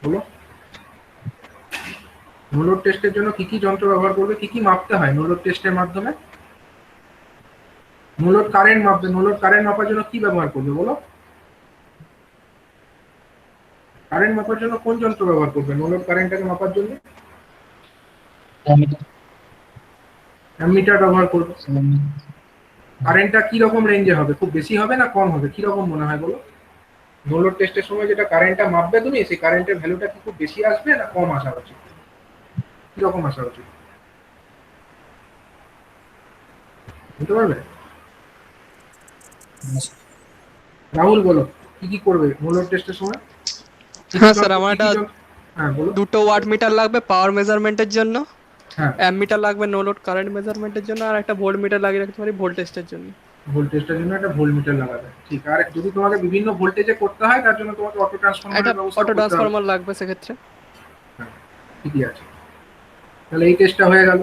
বলো, নো লোড টেস্টের জন্য কি কি যন্ত্র ব্যবহার করবে, কি কি মাপতে হয় নো লোড টেস্টের মাধ্যমে? নো লোড কারেন্ট মাপবে। নো লোড কারেন্ট মাপার জন্য কি ব্যবহার করবে বলো? কারেন্ট মাপার জন্য কোন যন্ত্র ব্যবহার করবে নো লোড কারেন্টটাকে মাপার জন্য? অ্যামিটার ব্যবহার করবে। কারেন্টটা কি রকম রেঞ্জে হবে? খুব বেশি হবে না কম হবে? কি রকম মনে হয় বলো? নো লোড টেস্টের সময় যেটা কারেন্টটা মাপবে তুমি, সেই কারেন্টের ভ্যালুটা কি খুব বেশি আসবে না কম আসা উচিত? কি রকম আসা উচিত বুঝতে পারবে? রাহুল বলো, কি কি করবে নো লোড টেস্টের সময়? কি কি হ্যাঁ স্যার, যন্ত্র- আমার কি কি একটা যন্ত্র- হ্যাঁ বলো। দুটো ওয়াট মিটার লাগবে পাওয়ার মেজারমেন্টের জন্য, হ্যাঁ, অ্যামমিটার লাগবে নো লোড কারেন্ট মেজারমেন্টের জন্য, আর একটা ভোল্ট মিটার লাগিয়ে রাখতে পারি ভোল্টেজের জন্য। ভোল্টেজটার জন্য একটা ভোল্ট মিটার লাগাবে, ঠিক। আর যদি তোমাকে বিভিন্ন ভোল্টেজে করতে হয় তার জন্য তোমাকে অটো একটা ট্রান্সফরমারের ব্যবস্থা অটো করতে হবে। ট্রান্সফরমার লাগবে সেক্ষেত্রে। হ্যাঁ, ঠিকই আছে। তাহলে এই টেস্টটা হয়ে গেল।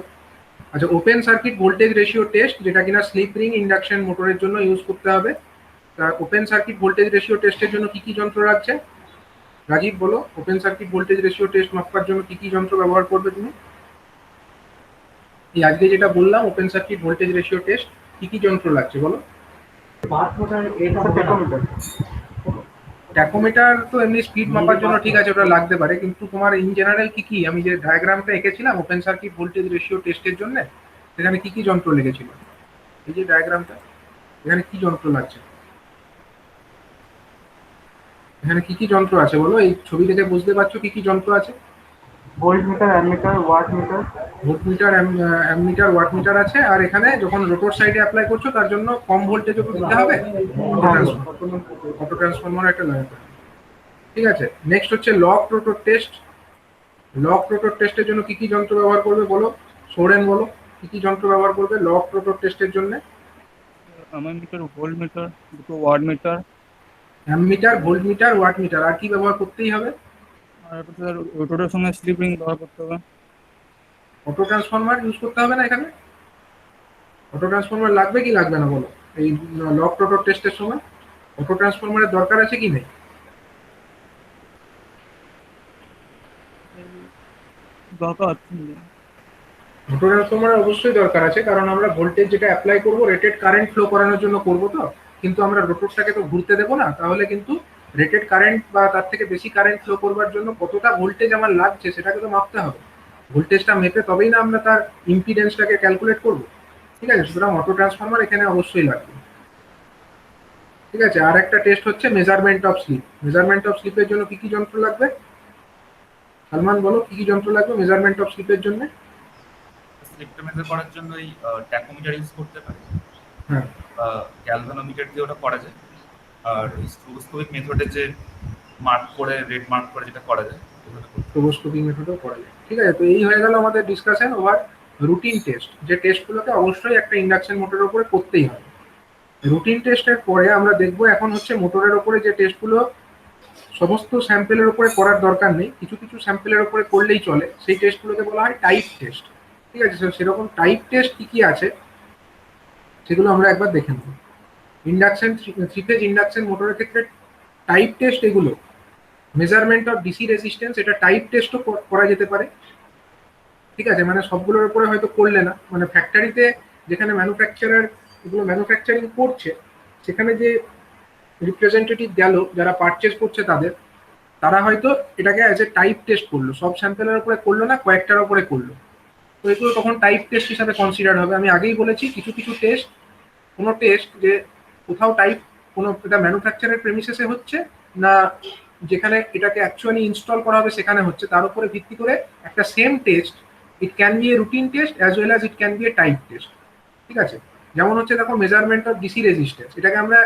আচ্ছা, open circuit voltage ratio test, যেটা কিনা স্লিপ রিং ইন্ডাকশন মোটরের জন্য ইউজ করতে হবে। তা ওপেন সার্কিট ভোল্টেজ রেশিও টেস্টের জন্য কি কি যন্ত্র লাগছে? রাজীব বলো, open circuit voltage ratio test মাপার জন্য কি কি যন্ত্র ব্যবহার করবে তুমি? এই আজকে যেটা বললাম open circuit voltage ratio test, কি কি যন্ত্র লাগছে বলো? ট্যাকোমিটার তো এমনি স্পিড মাপার জন্য ঠিক আছে, ওটা লাগতে পারে, কিন্তু তোমার ইন জেনারেল কি কি, আমি যে ডায়াগ্রামটা এঁকেছিলাম ওপেন সার্কিট ভোল্টেজ রেশিও টেস্টের জন্য, সেখানে কি কি যন্ত্র লেগেছিল? এই যে ডায়াগ্রামটা, এখানে কি যন্ত্র লাগছে? এখানে কি কি যন্ত্র আছে বলো? এই ছবি দেখে বুঝতে পারছো কি কি যন্ত্র আছে? Volt meter, ammeter, watt meter. Volt meter, ammeter, watt meter আছে। আর এখানে যখন রোটর সাইডে অ্যাপ্লাই করছো তার জন্য কম ভোল্টেজও তো দিতে হবে, অটো ট্রান্সফরমার একটা লাগাতে হবে, ঠিক আছে? নেক্সট হচ্ছে lock rotor test. Lock rotor টেস্টের জন্য কি কি যন্ত্র ব্যবহার করবে বলো? সোরেন বলো, কি কি যন্ত্র ব্যবহার করবে লক রোটর টেস্টের জন্য? মিটার, ভোল্ট মিটার, দুটো watt meter, ammeter, volt meter, watt meter. আর কি ব্যবহার করতেই হবে? আর স্যার রোটরের সঙ্গে স্লিপ রিং ব্যবহার করতে হবে। অটো ট্রান্সফরমার ইউজ করতে হবে না এখানে? অটো ট্রান্সফরমার লাগবে কি লাগবে না বলো এই লক রোটর টেস্টের সময়? অটো ট্রান্সফরমারের দরকার আছে কি নেই? দরকার আছে। অটো ট্রান্সফরমারের অবশ্যই দরকার আছে, কারণ আমরা ভোল্টেজ যেটা অ্যাপ্লাই করবো রেটেড কারেন্ট ফ্লো করানোর জন্য করবো, তো কিন্তু আমরা রোটরটাকে তো ঘুরতে দেবো না, তাহলে কিন্তু রেটেড কারেন্ট বা তার থেকে বেশি কারেন্ট ফ্লো করবার জন্য কতটা ভোল্টেজ আমার লাগছে সেটাকে তো মাপতে হবে। ভোল্টেজটা মেপে তবেই না আমরা তার ইম্পিডেন্সটাকে ক্যালকুলেট করব। ঠিক আছে, সুতরাং অটো ট্রান্সফরমার এখানে অবশ্যই লাগবে। ঠিক আছে, আর একটা টেস্ট হচ্ছে measurement of slip. Measurement of স্লিপের জন্য কি কি যন্ত্র লাগবে? সালমান বলো, কি কি যন্ত্র লাগবে মেজারমেন্ট অফ স্লিপের জন্য? স্লিপটা মেজার করার জন্য এই ট্যাকোমিটার ইউজ করতে পারি, হ্যাঁ, গ্যালভানোমিটার দিয়ে ওটা করা যায়, আর স্ট্রোবোস্কোপিক মেথডে যে মার্ক করে রেড মার্ক করে যেটা করা যায় ওগুলো করতে স্ট্রোবোস্কোপিক মেথডও করা যায়। ঠিক আছে, তো এই হয়ে গেল আমাদের ডিসকাশন ওভার রুটিন টেস্ট, যে টেস্টগুলোকে অবশ্যই একটা ইন্ডাকশন মোটরের উপরে করতেই হবে। রুটিন টেস্টের পরে আমরা দেখবো এখন হচ্ছে মোটরের উপরে যে টেস্টগুলো সমস্ত স্যাম্পেলের উপরে করার দরকার নেই, কিছু কিছু স্যাম্পেলের উপরে করলেই চলে, সেই টেস্টগুলোকে বলা হয় টাইপ টেস্ট। ঠিক আছে, সেরকম টাইপ টেস্ট কি কি আছে সেগুলো আমরা একবার দেখে নেব। ইন্ডাকশন থ্রি ফেজ ইন্ডাকশন মোটরের ক্ষেত্রে টাইপ টেস্ট এগুলো, মেজারমেন্ট অফ ডিসি রেজিস্ট্যান্স, এটা টাইপ টেস্টও করা যেতে পারে। ঠিক আছে, মানে সবগুলোর উপরে হয়তো করলে না, মানে ফ্যাক্টরিতে যেখানে ম্যানুফ্যাকচারার এগুলো ম্যানুফ্যাকচারিং করছে সেখানে যে রিপ্রেজেন্টেটিভ গেল যারা পারচেজ করছে তারা হয়তো এটাকে অ্যাজ এ টাইপ টেস্ট করলো, সব স্যাম্পেলের উপরে করলো না, কয়েকটার উপরে করলো, তো এগুলো তখন টাইপ টেস্ট হিসাবে কনসিডার হবে। আমি আগেই বলেছি কিছু কিছু টেস্ট, কোনো টেস্ট যে কোথাও টাইপ কোনো এটা ম্যানুফ্যাকচারের প্রেমিসেসে হচ্ছে না যেখানে এটাকে অ্যাকচুয়ালি ইনস্টল করা হবে সেখানে হচ্ছে, তার উপরে ভিত্তি করে একটা same test, it can B A routine test as well as it can B A type test. ঠিক আছে, যেমন হচ্ছে দেখো মেজারমেন্ট অফ ডিসি রেজিস্ট্যান্স, এটাকে আমরা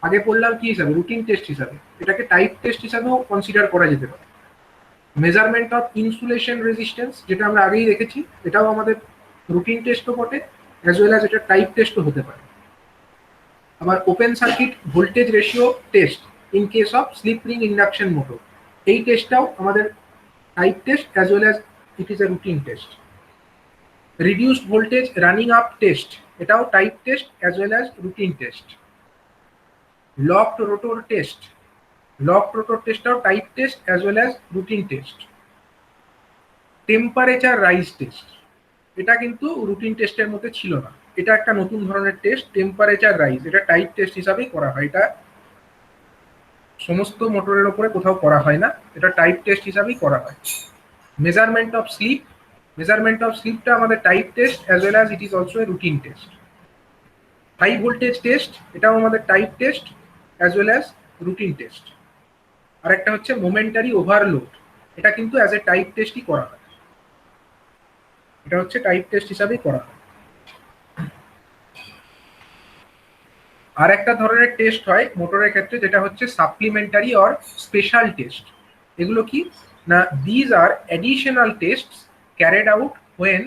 আগে পড়লাম কি হিসাবে, রুটিন টেস্ট হিসাবে, এটাকে টাইপ টেস্ট হিসাবেও কনসিডার করা যেতে পারে। মেজারমেন্ট অফ ইনসুলেশন রেজিস্ট্যান্স, যেটা আমরা আগেই দেখেছি, এটাও আমাদের রুটিন টেস্টও বটে অ্যাজ ওয়েল অ্যাজ এটা টাইপ টেস্টও হতে পারে। আবার open circuit voltage ratio test in case of slip ring induction motor, এই টেস্টটাও আমাদের type test as well as it is a routine test. Reduced voltage running up test, এটাও type test as well as routine test. Locked rotor test, locked rotor টেস্টটাও type test as well as routine test. Temperature rise test, এটা কিন্তু routine টেস্টের মধ্যে ছিল না, এটা একটা নতুন ধরনের টেস্ট, টেম্পারেচার রাইজ, এটা টাইপ টেস্ট হিসাবেই করা হয়, এটা সমস্ত মোটরের উপরে কোথাও করা হয় না, এটা টাইপ টেস্ট হিসাবেই করা হয়। Measurement of slip, measurement of স্লিপটা আমাদের type test as well as it is also a routine test. High voltage test, এটাও আমাদের type test as well as routine test. আর একটা হচ্ছে মোমেন্টারি ওভারলোড, এটা কিন্তু অ্যাজ এ টাইপ টেস্টই করা হয়, এটা হচ্ছে টাইপ টেস্ট হিসাবেই করা হয়। আর একটা ধরনের টেস্ট হয় মোটরের ক্ষেত্রে যেটা হচ্ছে সাপ্লিমেন্টারি অর স্পেশাল টেস্ট। এগুলো কি না, these are additional tests carried out when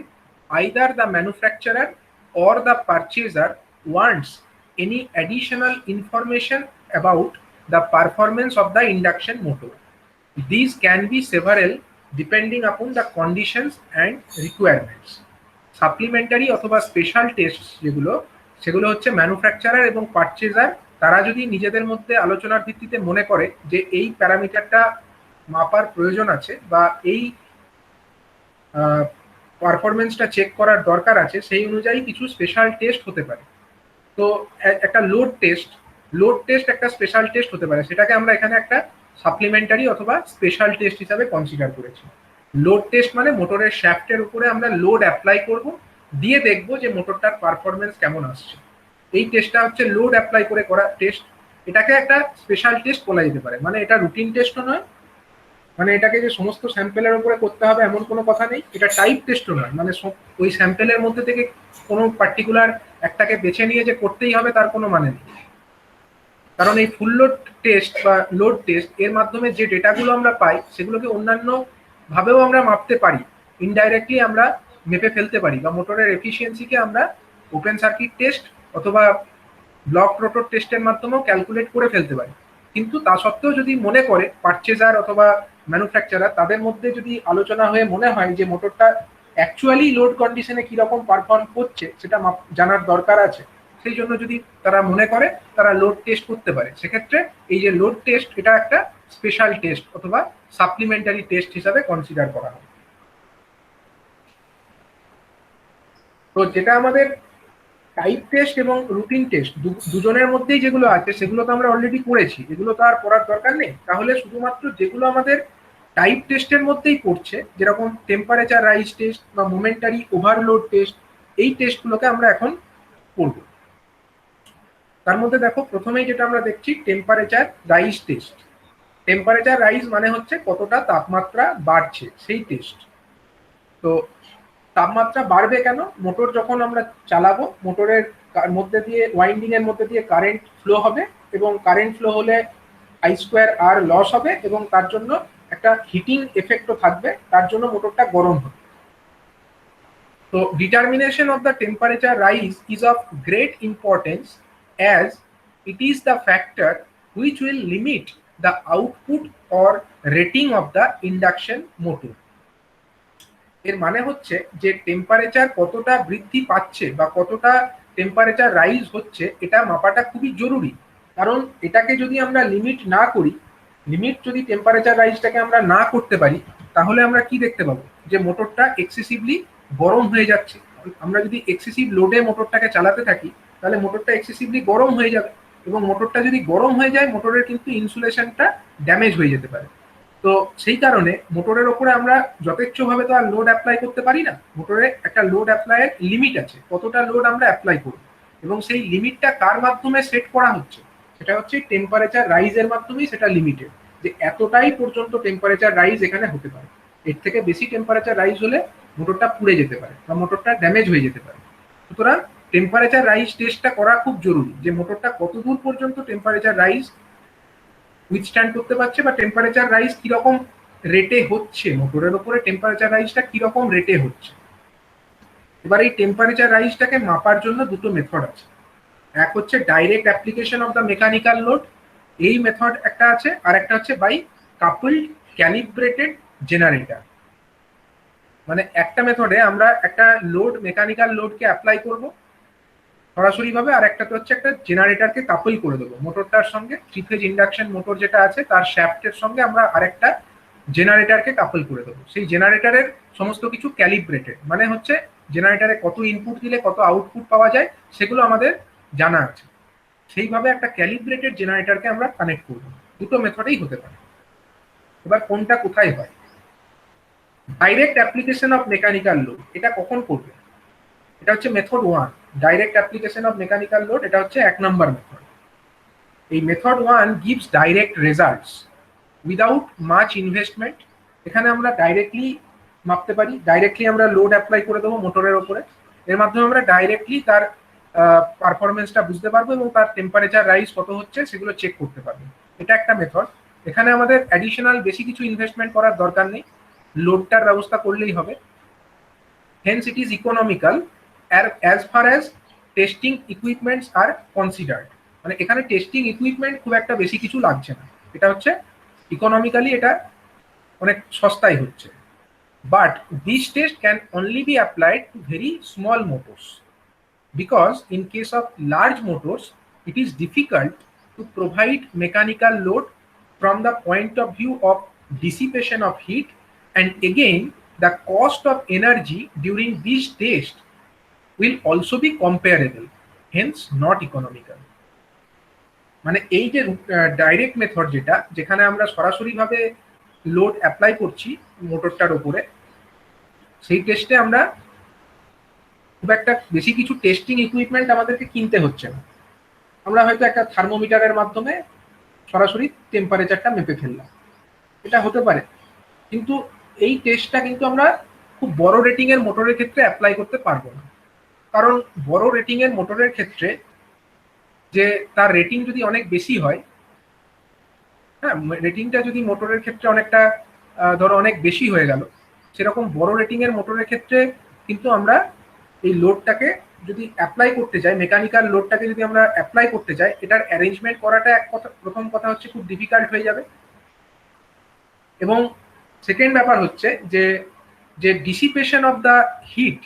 either the manufacturer or the purchaser wants any additional information about the performance of the induction motor. These can be several depending upon the conditions and requirements. Supplementary অথবা special test যেগুলো, সেগুলো হচ্ছে manufacturer এবং purchaser তারা যদি নিজেদের মধ্যে আলোচনার ভিত্তিতে মনে করে যে এই প্যারামিটারটা মাপার প্রয়োজন আছে বা এই পারফরমেন্সটা চেক করার দরকার আছে, সেই অনুযায়ী কিছু স্পেশাল টেস্ট হতে পারে। তো একটা লোড টেস্ট একটা স্পেশাল টেস্ট হতে পারে, সেটাকে আমরা এখানে একটা সাপ্লিমেন্টারি অথবা স্পেশাল টেস্ট হিসাবে কনসিডার করেছি। লোড টেস্ট মানে মোটরের শ্যাফটের উপরে আমরা লোড অ্যাপ্লাই করব, দিয়ে দেখব যে মোটরটার পারফরমেন্স কেমন আসছে, এই টেস্টটা হচ্ছে লোড অ্যাপ্লাই করে করা টেস্ট, এটাকে একটা স্পেশাল টেস্ট বলা যেতে পারে। মানে এটা রুটিন টেস্টও নয়, মানে এটাকে যে সমস্ত স্যাম্পেলের উপরে করতে হবে এমন কোনো কথা নেই, এটা টাইপ টেস্টও নয়, মানে ওই স্যাম্পেলের মধ্যে থেকে কোনো পার্টিকুলার একটাকে বেছে নিয়ে যে করতেই হবে তার কোনো মানে নেই। কারণ এই ফুল লোড টেস্ট বা লোড টেস্ট এর মাধ্যমে যে ডেটাগুলো আমরা পাই সেগুলোকে অন্যান্য ভাবেও আমরা মাপতে পারি, ইনডাইরেক্টলি আমরা মেপে ফেলতে পারি, বা মোটরের এফিসিয়েন্সিকে আমরা ওপেন সার্কিট টেস্ট অথবা ব্লক রোটর টেস্টের মাধ্যমেও ক্যালকুলেট করে ফেলতে পারি। কিন্তু তা সত্ত্বেও যদি মনে করে পারচেজার অথবা ম্যানুফ্যাকচারার, তাদের মধ্যে যদি আলোচনা হয়ে মনে হয় যে মোটরটা অ্যাকচুয়ালি লোড কন্ডিশনে কীরকম পারফর্ম করছে সেটা জানার দরকার আছে, সেই জন্য যদি তারা মনে করে তারা লোড টেস্ট করতে পারে, সেক্ষেত্রে এই যে লোড টেস্ট এটা একটা স্পেশাল টেস্ট অথবা সাপ্লিমেন্টারি টেস্ট হিসাবে কনসিডার করা হয়। তো যেটা আমাদের টাইপ টেস্ট এবং রুটিন টেস্ট দুজনের মধ্যেই যেগুলো আছে সেগুলো তো আমরা অলরেডি করেছি, এগুলো তো আর করার দরকার নেই। তাহলে শুধুমাত্র যেগুলো আমাদের টাইপ টেস্টের মধ্যেই পড়ছে, যেরকম টেম্পারেচার রাইজ টেস্ট বা মোমেন্টারি ওভারলোড টেস্ট, এই টেস্টগুলোকে আমরা এখন পড়ব। তার মধ্যে দেখো প্রথমেই যেটা আমরা দেখছি temperature rise test. Temperature rise মানে হচ্ছে কতটা তাপমাত্রা বাড়ছে সেই টেস্ট। তো তাপমাত্রা বাড়বে কেন? মোটর যখন আমরা চালাবো, মোটরের মধ্যে দিয়ে ওয়াইন্ডিং এর মধ্যে দিয়ে কারেন্ট ফ্লো হবে, এবং কারেন্ট ফ্লো হলে I²R লস হবে, এবং তার জন্য একটা হিটিং এফেক্টও থাকবে, তার জন্য মোটরটা গরম হবে। তো determination of the temperature rise is of great importance as it is the factor which will limit the output or rating of the induction motor. এর মানে হচ্ছে যে টেম্পারেচার কতটা বৃদ্ধি পাচ্ছে বা কতটা টেম্পারেচার রাইজ হচ্ছে এটা মাপাটা খুবই জরুরি। কারণ এটাকে যদি আমরা লিমিট না করি, যদি টেম্পারেচার রাইজটাকে আমরা না করতে পারি, তাহলে আমরা কি দেখতে পাবো? যে মোটরটা এক্সেসিভলি গরম হয়ে যাচ্ছে। আমরা যদি এক্সেসিভ লোডে মোটরটাকে চালাতে থাকি, তাহলে মোটরটা এক্সেসিভলি গরম হয়ে যাবে, এবং মোটরটা যদি গরম হয়ে যায়, মোটরের কিন্তু ইনসুলেশনটা ড্যামেজ হয়ে যেতে পারে। তো সেই কারণে মোটরের ওপরে আমরা যথেচ্ছভাবে তো আর লোড অ্যাপ্লাই করতে পারি না। মোটরে একটা লোড অ্যাপ্লাইয়ের লিমিট আছে, কতটা লোড আমরা অ্যাপ্লাই করব, এবং সেই লিমিটটা কার মাধ্যমে সেট করা হচ্ছে? সেটা হচ্ছে টেম্পারেচার রাইজের মাধ্যমেই সেটা লিমিটেড, যে এতটাই পর্যন্ত টেম্পারেচার রাইজ এখানে হতে পারে। এর থেকে বেশি টেম্পারেচার রাইজ হলে মোটরটা পুড়ে যেতে পারে বা মোটরটা ড্যামেজ হয়ে যেতে পারে। সুতরাং টেম্পারেচার রাইজ টেস্টটা করা খুব জরুরি, যে মোটরটা কতদূর পর্যন্ত টেম্পারেচার রাইজ উইথস্ট্যান্ড করতে পারছে, বা টেম্পারেচার রাইজ কিরকম রেটে হচ্ছে, মোটরের উপরে টেম্পারেচার রাইজটা কিরকম রেটে হচ্ছে। এবার এই টেম্পারেচার রাইজটাকে মাপার জন্য দুটো মেথড আছে। এক হচ্ছে direct application of the mechanical load, এই মেথড একটা আছে, আর একটা হচ্ছে বাই কাপলড ক্যালিব্রেটেড জেনারেটর। মানে একটা মেথডে আমরা একটা লোড, মেকানিক্যাল লোডকে অ্যাপ্লাই করব সরাসরি ভাবে, আর একটা হচ্ছে একটা জেনারেটরকে কাপল করে দেবো মোটরটার সঙ্গে। 3 ফেজ ইন্ডাকশন মোটর যেটা আছে তার শ্যাফটের সঙ্গে আমরা আরেকটা জেনারেটরকে কাপল করে দেবো। সেই জেনারেটরের সমস্ত কিছু ক্যালিব্রেটেড, মানে হচ্ছে জেনারেটরে কত ইনপুট দিলে কত আউটপুট পাওয়া যায় সেগুলো আমাদের জানা আছে। সেইভাবে একটা ক্যালিব্রেটেড জেনারেটরকে আমরা কানেক্ট করব। দুটো মেথডেই হতে পারে। এবার কোনটা কোথায় হয়? Direct application of mechanical load এটা কখন করবে? এটা হচ্ছে method 1, direct application of mechanical load. এটা হচ্ছে 1 নম্বর মেথড। এই method 1 gives direct results without much investment. এখানে আমরা ডাইরেক্টলি মাপতে পারি, ডাইরেক্টলি আমরা লোড অ্যাপ্লাই করে দেবো মোটরের ওপরে। এর মাধ্যমে আমরা ডাইরেক্টলি তার পারফরমেন্সটা বুঝতে পারবো এবং তার টেম্পারেচার রাইজ কত হচ্ছে সেগুলো চেক করতে পারবো। এটা একটা মেথড। এখানে আমাদের অ্যাডিশনাল বেশি কিছু ইনভেস্টমেন্ট করার দরকার নেই, লোডটার ব্যবস্থা করলেই হবে। Hence it is economical as far as testing equipments are considered. মানে এখানে টেস্টিং ইকুইপমেন্ট খুব একটা বেশি কিছু লাগছে না, এটা হচ্ছে ইকোনমিক্যালি এটা অনেক সস্তায় হচ্ছে। But this test can only be applied to very small motors, because in case of large motors it is difficult to provide mechanical load from the point of view of dissipation of heat, and again the cost of energy during this test will also be comparable, hence not economical. মানে এই যে direct method যেটা, যেখানে আমরা সরাসরি ভাবে load apply করছি মোটরটার উপরে, সেই টেস্টে আমরা খুব একটা বেশি কিছু টেস্টিং ইকুইপমেন্ট আমাদেরকে কিনতে হচ্ছে না। আমরা হয়তো একটা থার্মোমিটারের মাধ্যমে সরাসরি টেম্পারেচারটা মেপে ফেললাম, এটা হতে পারে। কিন্তু এই টেস্টটা কিন্তু আমরা খুব বড় রেটিং এর মোটরের ক্ষেত্রে অ্যাপ্লাই করতে পারবো না। কারণ বড় রেটিং এর মোটরের ক্ষেত্রে যে তার রেটিং যদি অনেক বেশি হয়, হ্যাঁ, রেটিংটা যদি মোটরের ক্ষেত্রে অনেকটা ধরো অনেক বেশি হয়ে গেল, সেরকম বড় রেটিং এর মোটরের ক্ষেত্রে কিন্তু আমরা এই লোডটাকে যদি অ্যাপ্লাই করতে চাই, মেকানিক্যাল লোডটাকে যদি আমরা অ্যাপ্লাই করতে চাই, এটার অ্যারেঞ্জমেন্ট করাটা এক কথা, প্রথম কথা হচ্ছে খুব ডিফিকাল্ট হয়ে যাবে। এবং সেকেন্ড ব্যাপার হচ্ছে যে যে ডিসিপেশন অফ দ্য হিট,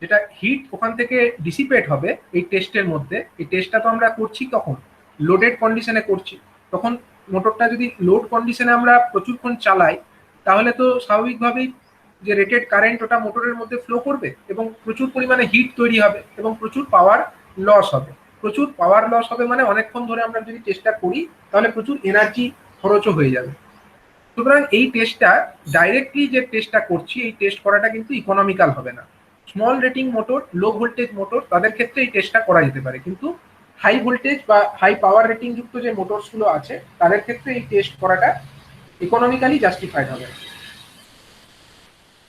যেটা হিট ওখান থেকে ডিসিপেট হবে এই টেস্টের মধ্যে, এই টেস্টটা তো আমরা করছি তখন লোডেড কন্ডিশনে করছি। তখন মোটরটা যদি লোড কন্ডিশনে আমরা প্রচুরক্ষণ চালাই, তাহলে তো স্বাভাবিকভাবেই যে রেটেড কারেন্ট ওটা মোটরের মধ্যে ফ্লো করবে এবং প্রচুর পরিমাণে হিট তৈরি হবে এবং প্রচুর পাওয়ার লস হবে। প্রচুর পাওয়ার লস হবে মানে অনেকক্ষণ ধরে আমরা যদি চেষ্টা করি তাহলে প্রচুর এনার্জি খরচও হয়ে যাবে। তো সুতরাং এই টেস্টটা ডাইরেক্টলি যে টেস্টটা করছি এই টেস্ট করাটা কিন্তু ইকোনমিক্যাল হবে না। Small rating motor, low voltage motor তাদের ক্ষেত্রে এই টেস্টটা করা যেতে পারে, কিন্তু হাই ভোল্টেজ বা হাই পাওয়ার রেটিং যুক্ত যে মোটরসগুলো আছে তাদের ক্ষেত্রে এই টেস্ট করাটা ইকোনমিক্যালি জাস্টিফাইড হবে।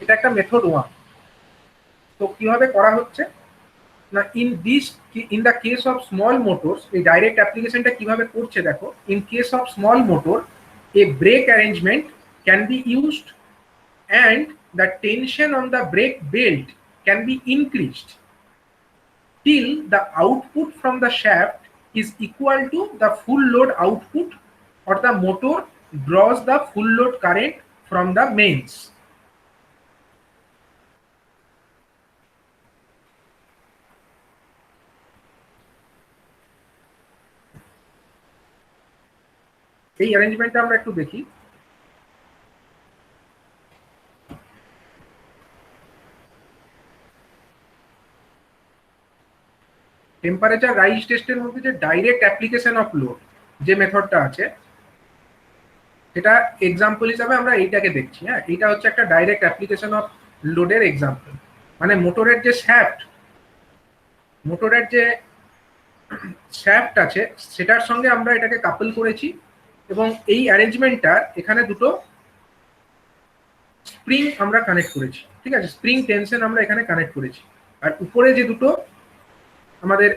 এটা একটা মেথড 1। তো কিভাবে করা হচ্ছে না, in the case of small motors এই ডাইরেক্ট অ্যাপ্লিকেশনটা কিভাবে করছে দেখো। In case of small motor a brake arrangement can be used and the tension on the brake belt can be increased till the output from the shaft is equal to the full load output or the motor draws the full load current from the mains. এই অ্যারেঞ্জমেন্টটা আমরা একটু দেখি। Temperature rise টেস্টের মধ্যে যে direct application of load যে মেথডটা আছে এটা এক্সাম্পল হিসাবে আমরা এইটাকে দেখছি। হ্যাঁ, এইটা হচ্ছে একটা ডাইরেক্ট অ্যাপ্লিকেশন অফ লোডের এক্সাম্পল। মানে মোটরের যে শ্যাফট আছে সেটার সঙ্গে আমরা এটাকে কাপল করেছি এবং এই অ্যারেঞ্জমেন্টটা এখানে দুটো স্প্রিং আমরা কানেক্ট করেছি। ঠিক আছে, স্প্রিং টেনশন আমরা এখানে কানেক্ট করেছি। আর উপরে যে দুটো আমাদের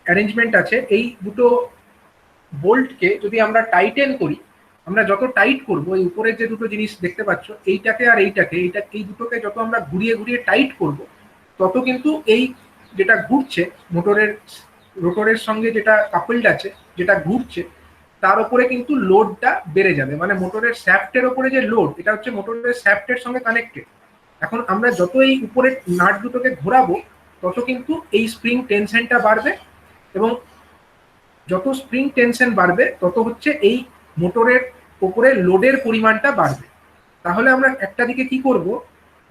অ্যারেঞ্জমেন্ট আছে এই দুটো বোল্টকে যদি আমরা টাইটেন করি, আমরা যত টাইট করব এই উপরের যে দুটো জিনিস দেখতে পাচ্ছ এইটাকে আর এই দুটোকে যত আমরা ঘুরিয়ে ঘুরিয়ে টাইট করব তত কিন্তু এই যেটা ঘুরছে রোটরের সঙ্গে যেটা কাপলড আছে যেটা ঘুরছে তার উপরে কিন্তু লোডটা বেড়ে যাবে। মানে মোটরের শ্যাফটের উপরে যে লোড এটা হচ্ছে মোটরের শ্যাফটের সঙ্গে কানেক্টেড। এখন আমরা যত এই উপরের নাট দুটোকে ঘোরাবো তত কিন্তু এই স্প্রিং টেনশনটা বাড়বে এবং যত স্প্রিং টেনশন বাড়বে তত হচ্ছে এই মোটরের উপরে লোডের পরিমাণটা বাড়বে। তাহলে আমরা একটা দিকে কি করব,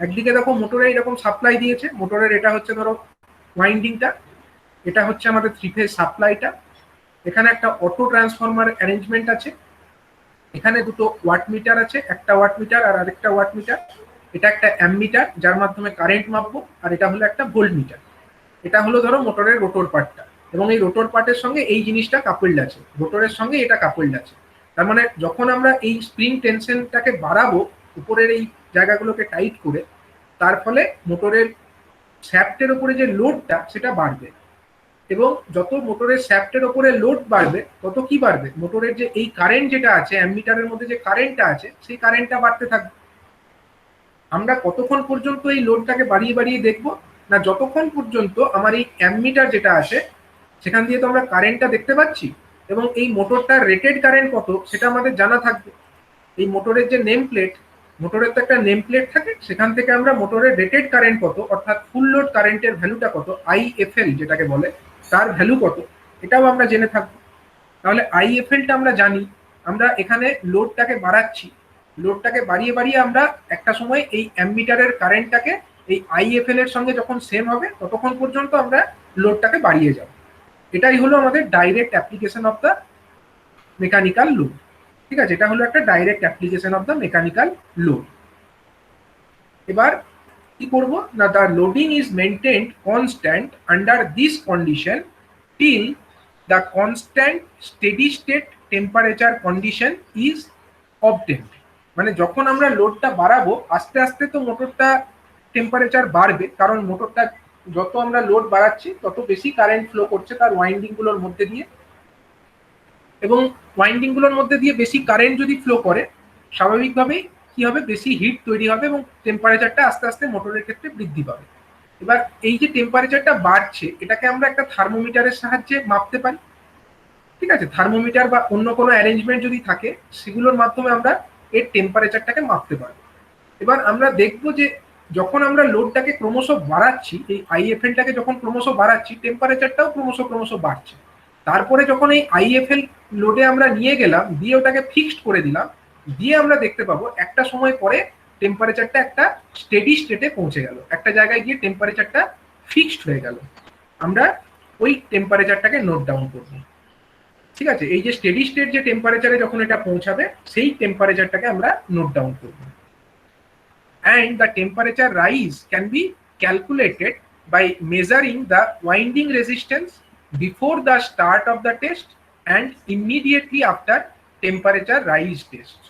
একদিকে দেখো মোটরে এরকম সাপ্লাই দিয়েছে, মোটরের এটা হচ্ছে ধরো ওয়াইন্ডিংটা, এটা হচ্ছে আমাদের 3 ফেজ সাপ্লাইটা, এখানে একটা অটো ট্রান্সফরমার অ্যারেঞ্জমেন্ট আছে, এখানে দুটো ওয়াট মিটার আছে, একটা ওয়াট মিটার আর আরেকটা ওয়াট মিটার, এটা একটা অ্যামমিটার যার মাধ্যমে কারেন্ট মাপবো, আর এটা হলো একটা ভোল্ট মিটার। এটা হলো ধরো মোটরের রোটর পার্টটা এবং এই রোটর পার্টের সঙ্গে এই জিনিসটা কাপলড আছে, রোটরের সঙ্গে এটা কাপলড আছে। তার মানে যখন আমরা এই স্প্রিং টেনশনটাকে বাড়াবো উপরের এই জায়গাগুলোকে টাইট করে, তার ফলে মোটরের শ্যাফটের উপরে যে লোডটা সেটা বাড়বে এবং যত মোটরের শ্যাফটের উপরে লোড বাড়বে তত কি বাড়বে, মোটরের যে এই কারেন্ট যেটা আছে অ্যামমিটারের মধ্যে যে কারেন্টটা আছে সেই কারেন্টটা বাড়তে থাকবে। আমরা কতক্ষণ পর্যন্ত এই লোডটাকে বাড়িয়ে বাড়িয়ে দেখবো না, যতক্ষণ পর্যন্ত আমার এই অ্যামমিটার যেটা আছে সেখান দিয়ে তো আমরা কারেন্টটা দেখতে পাচ্ছি এবং এই মোটরটার রেটেড কারেন্ট কত সেটা আমাদের জানা থাকবে। এই মোটরের যে নেম প্লেট, মোটরের তো একটা নেম প্লেট থাকে, সেখান থেকে আমরা মোটরের রেটেড কারেন্ট কত অর্থাৎ ফুল লোড কারেন্টের ভ্যালুটা কত, IFL যেটাকে বলে তার ভ্যালু কত এটাও আমরা জেনে থাকবো। তাহলে IFLটা আমরা জানি, আমরা এখানে লোডটাকে বাড়াচ্ছি, লোডটাকে বাড়িয়ে বাড়িয়ে আমরা একটা সময় এই অ্যামমিটারের কারেন্টটাকে এই IFL এর সঙ্গে যখন সেম হবে ততক্ষণ পর্যন্ত আমরা লোডটাকে বাড়িয়ে যাব। এটাই হলো আমাদের direct application of the mechanical load. ঠিক আছে, এটা হলো একটা direct application of the mechanical load. এবার কি করব না, the loading is maintained constant under this condition till the constant steady state temperature condition is obtained. মানে যখন আমরা লোডটা বাড়াবো আস্তে আস্তে তো মোটরটা টেম্পারেচার বাড়বে, কারণ মোটরটা যত আমরা লোড বাড়াচ্ছি তত বেশি কারেন্ট ফ্লো করছে তার ওয়াইন্ডিং গুলোর মধ্যে দিয়ে, এবং ওয়াইন্ডিং গুলোর মধ্যে দিয়ে বেশি কারেন্ট যদি ফ্লো করে স্বাভাবিকভাবেই কি হবে, বেশি হিট তৈরি হবে এবং টেম্পারেচারটা আস্তে আস্তে মোটরের ক্ষেত্রে বৃদ্ধি পাবে। এবার এই যে টেম্পারেচারটা বাড়ছে এটাকে আমরা একটা থার্মোমিটারের সাহায্যে মাপতে পারি। ঠিক আছে, থার্মোমিটার বা অন্য কোনো অ্যারেঞ্জমেন্ট যদি থাকে সেগুলোর মাধ্যমে আমরা এর টেম্পারেচারটাকে মাপতে পারবো। এবার আমরা দেখবো যে যখন আমরা লোডটাকে ক্রমশ বাড়াচ্ছি, এই IFLটাকে যখন ক্রমশ বাড়াচ্ছি টেম্পারেচারটাও ক্রমশ বাড়ছে। তারপরে যখন এই IFL লোডে আমরা নিয়ে গেলাম, দিয়ে ওটাকে ফিক্সড করে দিলাম, দিয়ে আমরা দেখতে পাবো একটা সময় পরে টেম্পারেচারটা একটা স্টেডি স্টেটে পৌঁছে গেল, একটা জায়গায় গিয়ে ঠিক আছে, এই যে স্টেডি স্টেট যে টেম্পারেচারে যখন এটা পৌঁছাবে সেই টেম্পারেচারটাকে আমরা নোট ডাউন করব। And the temperature rise can be calculated by measuring the winding resistance before the start of the test and immediately after temperature rise test.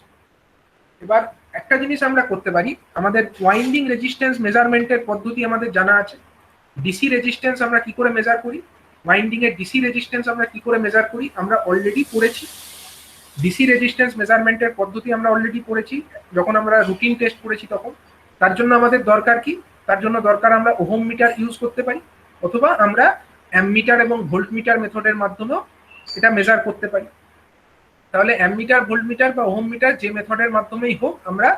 এবার একটা জিনিস আমরা করতে পারি, আমাদের ওয়াইন্ডিং রেজিস্ট্যান্স মেজারমেন্টের পদ্ধতি আমাদের জানা আছে। ডিসি রেজিস্ট্যান্স আমরা কি করে মেজার করি, ওয়াইন্ডিং এর ডিসি রেজিস্ট্যান্স আমরা কি করে মেজার করি আমরা অলরেডি পড়েছি। ডিসি রেজিস্ট্যান্স মেজারমেন্টের পদ্ধতি আমরা অলরেডি পড়েছি যখন আমরা রুটিন টেস্ট করেছি তখন। তার জন্য আমাদের দরকার কি, তার জন্য দরকার আমরা ওহম মিটার ইউজ করতে পারি, অথবা আমরা অ্যামমিটার এবং ভোল্টমিটার মেথডের মাধ্যমেও এটা মেজার করতে পারি। তাহলে অ্যামমিটার, ভোল্টমিটার বা ওহম মিটার যে মেথডের মাধ্যমেই হোক, আমরা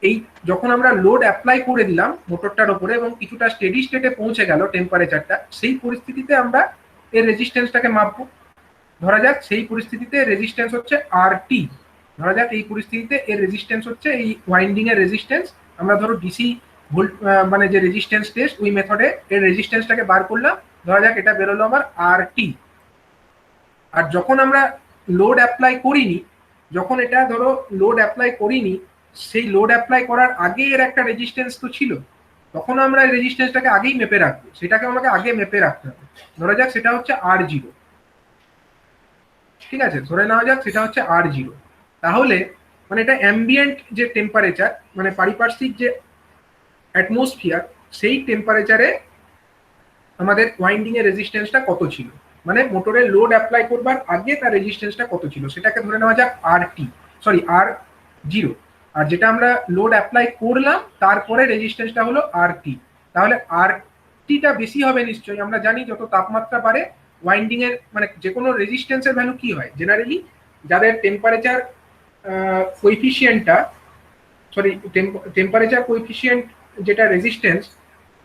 এই যখন আমরা লোড অ্যাপ্লাই করে দিলাম মোটরটার উপরে এবং কিছুটা স্টেডি স্টেটে পৌঁছে গেল টেম্পারেচারটা, সেই পরিস্থিতিতে আমরা এর রেজিস্ট্যান্সটাকে মাপবো। ধরা যাক সেই পরিস্থিতিতে রেজিস্ট্যান্স হচ্ছে আরটি, ধরা যাক এই পরিস্থিতিতে এর রেজিস্ট্যান্স হচ্ছে এই ওয়াইন্ডিং এর রেজিস্ট্যান্স। আমরা ধরো ডিসি ভোল্ট মানে যে রেজিস্ট্যান্স টেস্ট ওই মেথডে এর রেজিস্ট্যান্সটাকে বার করলাম, ধরা যাক এটা বেরোলো আমার আরটি। আর যখন আমরা লোড অ্যাপ্লাই করিনি, যখন এটা ধরো লোড অ্যাপ্লাই করিনি, সেই লোড অ্যাপ্লাই করার আগে এর একটা রেজিস্ট্যান্স তো ছিল, তখন আমরা এই রেজিস্ট্যান্সটাকে আগেই মেপে রাখবো, সেটাকে আমাকে আগে মেপে রাখতে হবে। ধরা যাক সেটা হচ্ছে R0, ঠিক আছে, ধরে নেওয়া যাক সেটা হচ্ছে R0। তাহলে মানে এটা অ্যাম্বিয়েন্ট যে টেম্পারেচার, মানে পারিপার্শ্বিক যে অ্যাটমসফিয়ার, সেই টেম্পারেচারে আমাদের ওয়াইন্ডিং এর রেজিস্ট্যান্সটা কত ছিল, মানে মোটরের লোড অ্যাপ্লাই করবার আগে তার রেজিস্ট্যান্সটা কত ছিল, সেটাকে ধরে নেওয়া যাক R0। আর যেটা আমরা লোড অ্যাপ্লাই করলাম তারপরে রেজিস্ট্যান্সটা হলো RT। তাহলে RTটা বেশি হবে নিশ্চয়ই। আমরা জানি যত তাপমাত্রা বাড়ে ওয়াইন্ডিং এর মানে যে কোনো রেজিস্ট্যান্সের ভ্যালু কি হয়, জেনারেলি যাদের টেম্পারেচার কোএফিসিয়েন্টটা টেম্পারেচার কোএফিসিয়েন্ট যেটা রেজিস্ট্যান্স,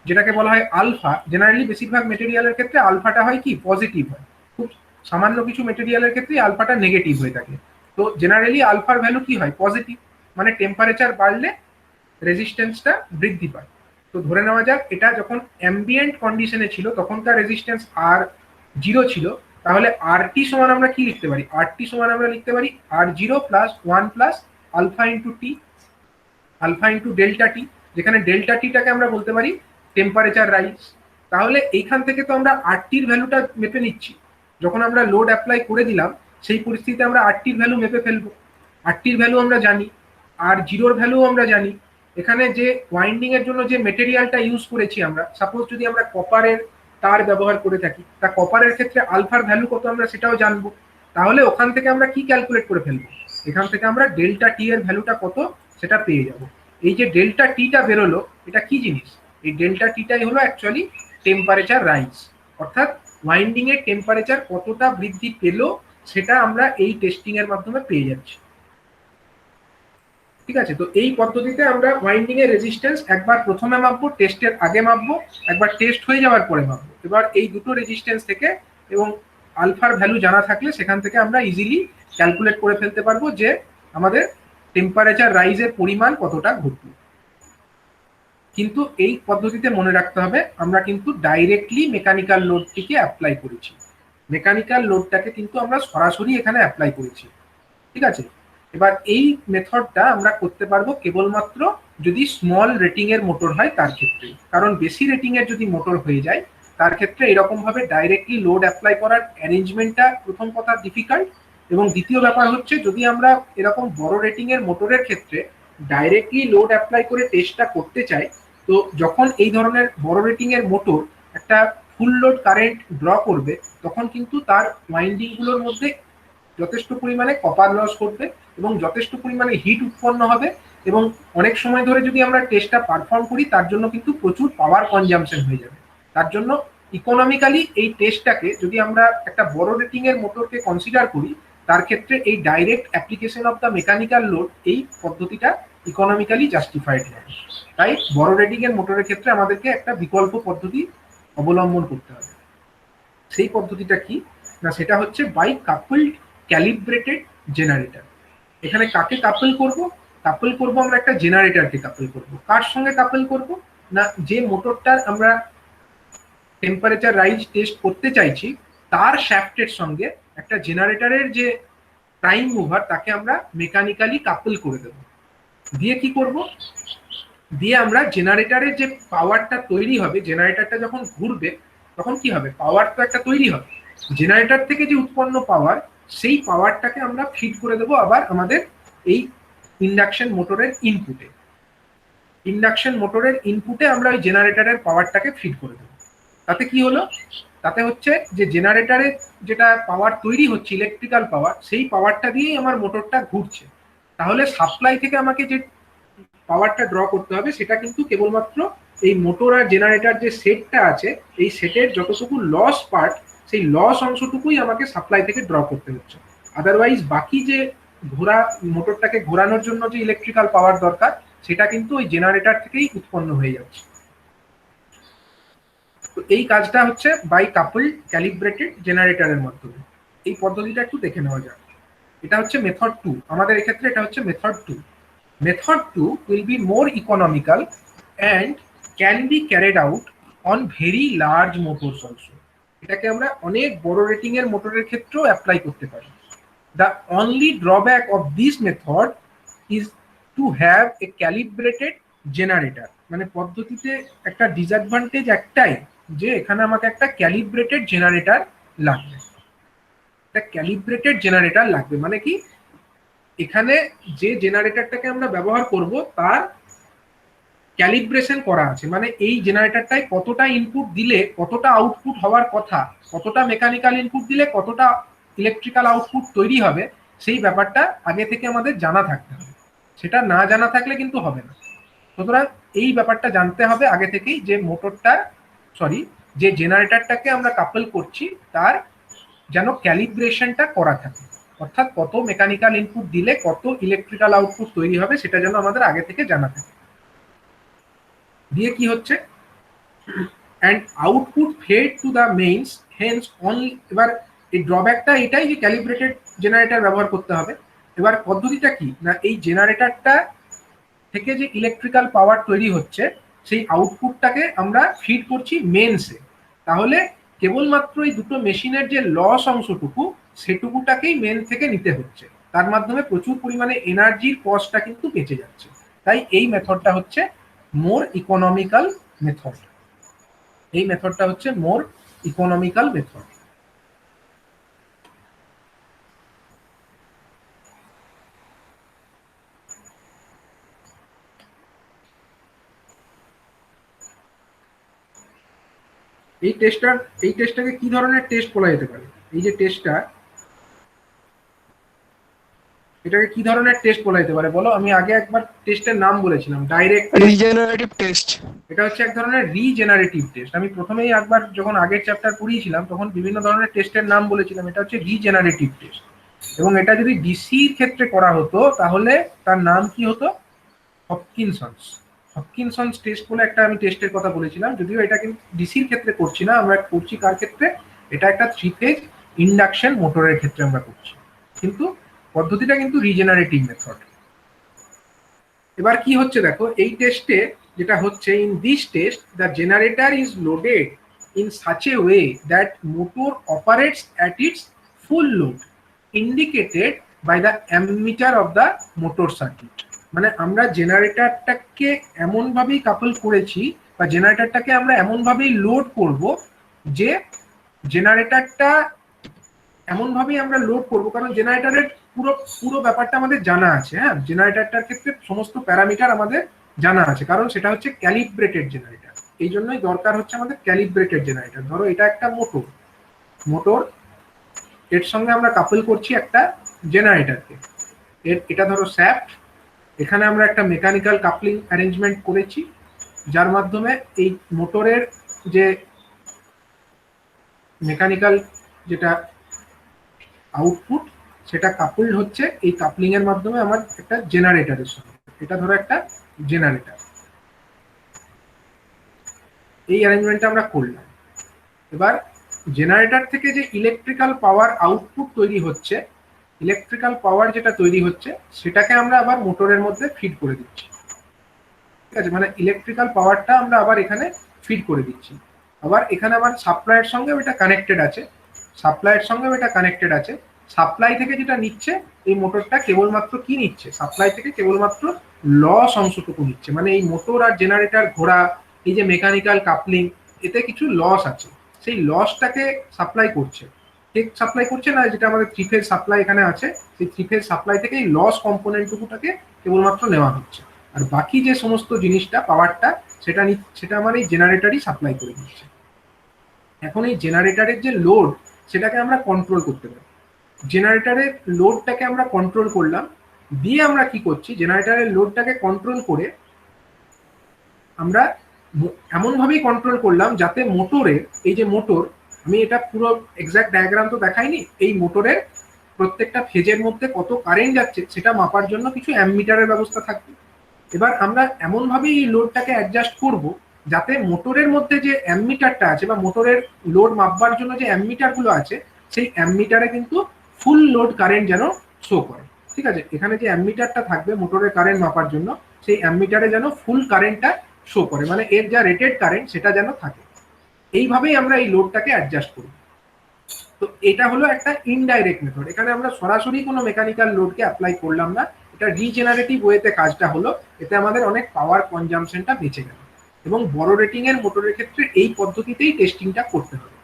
যেটাকে বলা হয় আলফা, জেনারেলি বেশিরভাগ মেটেরিয়ালের ক্ষেত্রে আলফাটা হয় কি পজিটিভ হয়, খুব সামান্য কিছু মেটেরিয়ালের ক্ষেত্রে আলফাটা নেগেটিভ হয়ে থাকে। তো জেনারেলি আলফার ভ্যালু কি হয় পজিটিভ, মানে টেম্পারেচার বাড়লে রেজিস্ট্যান্সটা বৃদ্ধি পায়। তো ধরে নেওয়া যাক এটা যখন অ্যাম্বিয়েন্ট কন্ডিশনে ছিল তখনকার রেজিস্ট্যান্স R0 ছিল, তাহলে RT সমান আমরা কি লিখতে পারি, RT সমান আমরা লিখতে পারি R0 plus 1 plus alpha into T, alpha into delta T, যেখানে ডেল্টা টিটাকে আমরা বলতে পারি টেম্পারেচার রাইজ। তাহলে এইখান থেকে তো আমরা RTর ভ্যালুটা মেপে নিচ্ছি, যখন আমরা লোড অ্যাপ্লাই করে দিলাম সেই পরিস্থিতিতে আমরা RTর ভ্যালু মেপে ফেলবো। RTর ভ্যালু আমরা জানি, R0র ভ্যালু আমরা জানি। এখানে যে ওয়াইন্ডিং এর জন্য যে মেটেরিয়ালটা ইউজ করেছি আমরা, সাপোজ যদি আমরা কপারের তার ব্যবহার করে থাকি, তা কপারের ক্ষেত্রে আলফার ভ্যালু কত আমরা সেটাও জানবো। তাহলে ওখান থেকে আমরা কি ক্যালকুলেট করে ফেলবো, এখান থেকে আমরা ডেল্টা টি এর ভ্যালুটা কত সেটা পেয়ে যাব। এই যে ডেল্টা টিটা বেরোলো, এটা কি জিনিস, এই ডেল্টা টিটাই হলো অ্যাকচুয়ালি টেম্পারেচার রাইজ, অর্থাৎ ওয়াইন্ডিং এর টেম্পারেচার কতটা বৃদ্ধি পেল সেটা আমরা এই টেস্টিং এর মাধ্যমে পেয়ে যাচ্ছি। ঠিক আছে, তো এই পদ্ধতিতে আমরা ওয়াইন্ডিং এর রেজিস্ট্যান্স একবার প্রথমে মাপবো, টেস্টের আগে মাপবো, একবার টেস্ট হয়ে যাওয়ার পরে মাপবো। এবার এই দুটো রেজিস্ট্যান্স থেকে এবং আলফার ভ্যালু জানা থাকলে সেখান থেকে আমরা ইজিলি ক্যালকুলেট করে ফেলতে পারবো যে আমাদের টেম্পারেচার রাইজের পরিমাণ কতটা ঘটবে। কিন্তু এই পদ্ধতিতে মনে রাখতে হবে আমরা কিন্তু ডাইরেক্টলি মেকানিক্যাল লোডটিকে অ্যাপ্লাই করেছি, মেকানিক্যাল লোডটাকে কিন্তু আমরা সরাসরি এখানে অ্যাপ্লাই করেছি। ঠিক আছে, এবার এই মেথডটা আমরা করতে পারবো কেবলমাত্র যদি স্মল রেটিং এর মোটর হয় তার ক্ষেত্রে, কারণ বেশি রেটিং এর যদি মোটর হয়ে যায় তার ক্ষেত্রে এরকম ভাবে ডাইরেক্টলি লোড অ্যাপ্লাই করার অ্যারেঞ্জমেন্টটা প্রথম কথা ডিফিকাল্ট, এবং দ্বিতীয় ব্যাপার হচ্ছে যদি আমরা এরকম বড় রেটিং এর মোটরের ক্ষেত্রে ডাইরেক্টলি লোড অ্যাপ্লাই করে টেস্টটা করতে চাই, তো যখন এই ধরনের বড় রেটিং এর মোটর একটা ফুল লোড কারেন্ট ড্র করবে তখন কিন্তু তার ওয়াইন্ডিং গুলোর মধ্যে যথেষ্ট পরিমাণে কপার লস করবে এবং যথেষ্ট পরিমাণে হিট উৎপন্ন হবে, এবং অনেক সময় ধরে যদি আমরা টেস্টটা পারফর্ম করি তার জন্য কিন্তু প্রচুর পাওয়ার কনজাম্পশন হয়ে যাবে। তার জন্য ইকোনমিক্যালি এই টেস্টটাকে যদি আমরা একটা বড় রেটিং এর মোটরকে কনসিডার করি তার ক্ষেত্রে এই direct application of the mechanical load এই পদ্ধতিটা ইকোনমিক্যালি জাস্টিফাইড নয়। তাই বড় রেটিং এর মোটরের ক্ষেত্রে আমাদেরকে একটা বিকল্প পদ্ধতি অবলম্বন করতে হবে। সেই পদ্ধতিটা কি না, সেটা হচ্ছে বাই কাপলড ক্যালিব্রেটেড জেনারেটর। এখানে কাকে কাপল করব, কাপল করব আমরা একটা জেনারেটরকে কাপল করব। কার সঙ্গে কাপল করব না, যে মোটরটার আমরা টেম্পারেচার রাইজ টেস্ট করতে চাইছি তার শ্যাফটের সঙ্গে একটা জেনারেটরের যে প্রাইম মুভার তাকে আমরা মেকানিক্যালি কাপল করে দেব। দিয়ে কি করব, দিয়ে আমরা জেনারেটরের যে পাওয়ারটা তৈরি হবে, জেনারেটরটা যখন ঘুরবে তখন কি হবে, পাওয়ার তো একটা তৈরি হবে, জেনারেটর থেকে যে উৎপন্ন পাওয়ার সেই পাওয়ারটাকে আমরা ফিড করে দেবো আবার আমাদের এই ইন্ডাকশন মোটরের ইনপুটে। ইন্ডাকশন মোটরের ইনপুটে আমরা ওই জেনারেটরের পাওয়ারটাকে ফিড করে দেবো। তাতে কি হলো, তাতে হচ্ছে যে জেনারেটরে যেটা পাওয়ার তৈরি হচ্ছে ইলেকট্রিক্যাল পাওয়ার, সেই পাওয়ারটা দিয়েই আমার মোটরটা ঘুরছে। তাহলে সাপ্লাই থেকে আমাকে যে পাওয়ারটা ড্র করতে হবে সেটা কিন্তু কেবলমাত্র এই মোটর আর জেনারেটর যে সেটটা আছে এই সেটের যতটুকু লস পার্ট, সেই লস অংশটুকুই আমাকে সাপ্লাই থেকে ড্র করতে হচ্ছে। আদারওয়াইজ বাকি যে মোটরটাকে ঘোরানোর জন্য যে ইলেকট্রিক্যাল পাওয়ার দরকার সেটা কিন্তু ওই জেনারেটর থেকেই উৎপন্ন হয়ে যাচ্ছে। তো এই কাজটা হচ্ছে বাই কাপল ক্যালিব্রেটেড জেনারেটরের মাধ্যমে। এই পদ্ধতিটা একটু দেখে নেওয়া যাক। এটা হচ্ছে মেথড 2, আমাদের এক্ষেত্রে এটা হচ্ছে method 2। Method 2 will be more economical and can be carried out on very large motors also. এটাকে আমরা অনেক বড় রেটিং এর মোটরের ক্ষেত্রেও অ্যাপ্লাই করতে পারি। The only drawback of this method is to have a calibrated generator. মানে পদ্ধতিতে একটা ডিসঅ্যাডভান্টেজ একটাই যে এখানে আমাকে একটা ক্যালিব্রেটেড জেনারেটর লাগবে। একটা ক্যালিব্রেটেড জেনারেটর লাগবে মানে কি, এখানে যে জেনারেটরটাকে আমরা ব্যবহার করব তার ক্যালিব্রেশন করা আছে, মানে এই জেনারেটরটায় কতটা ইনপুট দিলে কতটা আউটপুট হওয়ার কথা, কতটা মেকানিক্যাল ইনপুট দিলে কতটা ইলেকট্রিক্যাল আউটপুট তৈরি হবে, সেই ব্যাপারটা আগে থেকে আমাদের জানা থাকতে হবে। সেটা না জানা থাকলে কিন্তু হবে না। সুতরাং এই ব্যাপারটা জানতে হবে আগে থেকেই যে যে জেনারেটরটাকে আমরা কাপল করছি তার যেন ক্যালিব্রেশনটা করা থাকে, অর্থাৎ কত মেকানিক্যাল ইনপুট দিলে কত ইলেকট্রিক্যাল আউটপুট তৈরি হবে সেটা যেন আমাদের আগে থেকে জানা থাকে। দিয়ে কি হচ্ছে, and output fed to the mains hence only. এবার এই ড্রব্যাকটা এটাই যে ক্যালিব্রেটেড জেনারেটর ব্যবহার করতে হবে। এবার পদ্ধতিটা কি না, এই জেনারেটরটা থেকে যে ইলেকট্রিক্যাল পাওয়ার তৈরি হচ্ছে সেই আউটপুটটাকে আমরা ফিড করছি মেইনসে। তাহলে কেবলমাত্র এই দুটো মেশিনের যে লস অংশটুকু সেটুকুটাকেই মেন থেকে নিতে হচ্ছে, তার মাধ্যমে প্রচুর পরিমাণে এনার্জির কস্টটা কিন্তু বেঁচে যাচ্ছে। তাই এই মেথডটা হচ্ছে মোর ইকোনমিক্যাল মেথড। এই মেথডটা হচ্ছে মোর ইকোনমিক্যাল মেথড। এই টেস্টটাকে কি ধরনের টেস্ট বলা যেতে পারে, এই যে টেস্টটা, এটাকে কি ধরনের টেস্ট বলা যেতে পারে বলো? আমি আগে একবার টেস্টের নাম বলেছিলাম, ডাইরেক্ট রিজেনারেটিভ টেস্ট। এটা হচ্ছে এক ধরনের রিজেনারেটিভ টেস্ট। আমি প্রথমেই একবার যখন আগের চ্যাপ্টার পড়িয়েছিলাম তখন বিভিন্ন ধরনের টেস্টের নাম বলেছিলাম, এটা হচ্ছে রিজেনারেটিভ টেস্ট। এবং এটা যদি ডিসির ক্ষেত্রে করা হতো তাহলে তার নাম কি হতো, হপকিনসন্স টেস্ট বলে একটা আমি টেস্টের কথা বলেছিলাম। যদিও এটা কিন্তু ডিসির ক্ষেত্রে করছি না, আমরা করছি কার ক্ষেত্রে, এটা একটা 3 ফেজ ইন্ডাকশন মোটরের ক্ষেত্রে আমরা করছি, কিন্তু পদ্ধতিটা কিন্তু রিজেনারেটিভ মেথড। এবার কি হচ্ছে দেখো, এই টেস্টে যেটা হচ্ছে, in this test the generator is loaded in such a way that motor operates at its full load indicated by the ammeter of the motor circuit. মানে আমরা জেনারেটরটাকে এমনভাবেই কাপল করেছি বা জেনারেটরটাকে আমরা এমনভাবেই লোড করব যে জেনারেটরটা এমনভাবেই আমরা লোড করবো, কারণ জেনারেটরের পুরো ব্যাপারটা আমাদের জানা আছে। হ্যাঁ, জেনারেটরটার ক্ষেত্রে সমস্ত প্যারামিটার আমাদের জানা আছে, কারণ সেটা হচ্ছে ক্যালিব্রেটেড জেনারেটর। এই জন্যই দরকার হচ্ছে আমাদের ক্যালিব্রেটেড জেনারেটর। ধরো এটা একটা মোটর, এর সঙ্গে আমরা কাপল করছি একটা জেনারেটরকে, এটা ধরো শ্যাফট, এখানে আমরা একটা মেকানিক্যাল কাপলিং অ্যারেঞ্জমেন্ট করেছি যার মাধ্যমে এই মোটরের যে মেকানিক্যাল যেটা আউটপুট সেটা কাপলড হচ্ছে এই কাপলিং এর মাধ্যমে আমার একটা জেনারেটরের সঙ্গে। এটা ধরো একটা জেনারেটর, এই অ্যারেঞ্জমেন্টটা আমরা করলাম। এবার জেনারেটর থেকে যে ইলেকট্রিক্যাল পাওয়ার আউটপুট তৈরি হচ্ছে, ইলেকট্রিক্যাল পাওয়ার যেটা তৈরি হচ্ছে সেটাকে আমরা আবার মোটরের মধ্যে ফিড করে দিচ্ছি। ঠিক আছে, মানে ইলেকট্রিক্যাল পাওয়ারটা আমরা আবার এখানে ফিড করে দিচ্ছি। আবার এখানে আবার সাপ্লাইয়ের সঙ্গে এটা কানেক্টেড আছে, সাপ্লাইয়ের সঙ্গেও এটা কানেক্টেড আছে। সাপ্লাই থেকে যেটা নিচ্ছে এই মোটরটা কেবলমাত্র কি নিচ্ছে, সাপ্লাই থেকে কেবলমাত্র লস অংশটুকু নিচ্ছে, মানে এই মোটর আর জেনারেটর ঘোরা, এই যে মেকানিক্যাল কাপলিং, এতে কিছু লস আছে, সেই লসটাকে সাপ্লাই করছে। ঠিক সাপ্লাই করছে না, যেটা আমাদের 3 ফেজ সাপ্লাই এখানে আছে, সেই 3 ফেজ সাপ্লাই থেকে এই লস কম্পোনেন্টটুকুটাকে কেবলমাত্র নেওয়া হচ্ছে, আর বাকি যে সমস্ত জিনিসটা পাওয়ারটা সেটা আমার এই জেনারেটরই সাপ্লাই করে দিচ্ছে। এখন এই জেনারেটরের যে লোড সেটাকে আমরা কন্ট্রোল করতে পারি। জেনারেটরের লোডটাকে আমরা কন্ট্রোল করলাম, দিয়ে আমরা কি করছি, জেনারেটরের লোডটাকে কন্ট্রোল করে আমরা এমনভাবেই কন্ট্রোল করলাম যাতে মোটরের, এই যে মোটর, আমি এটা পুরো এক্সাক্ট ডায়াগ্রাম তো দেখাইনি, এই মোটরের প্রত্যেকটা ফেজের মধ্যে কত কারেন্ট যাচ্ছে সেটা মাপার জন্য কিছু অ্যামমিটারের ব্যবস্থা থাকবে। এবার আমরা এমনভাবেই এই লোডটাকে অ্যাডজাস্ট করব যাতে মোটরের মধ্যে যে অ্যামমিটারটা আছে বা মোটরের লোড মাপবার জন্য যে অ্যামমিটারগুলো আছে সেই অ্যামমিটারে কিন্তু ফুল লোড কারেন্ট যেন শো করে। ঠিক আছে, এখানে যে অ্যামমিটারটা থাকবে মোটরের কারেন্ট মাপার জন্য, সেই অ্যামমিটারে যেন ফুল কারেন্টটা শো করে, মানে এর যা রেটেড কারেন্ট সেটা যেন থাকে। এইভাবেই আমরা এই লোডটাকে অ্যাডজাস্ট করি। তো এটা হলো একটা ইনডাইরেক্ট মেথড। এখানে আমরা সরাসরি কোনো মেকানিক্যাল লোডকে অ্যাপ্লাই করলাম না, এটা রিজেনারেটিভ ওয়েতে কাজটা হলো, এতে আমাদের অনেক পাওয়ার কনজাম্পশনটা বেঁচে গেল। এবং বড় রেটিং এর মোটরের ক্ষেত্রে এই পদ্ধতিতেই টেস্টিংটা করতে হবে।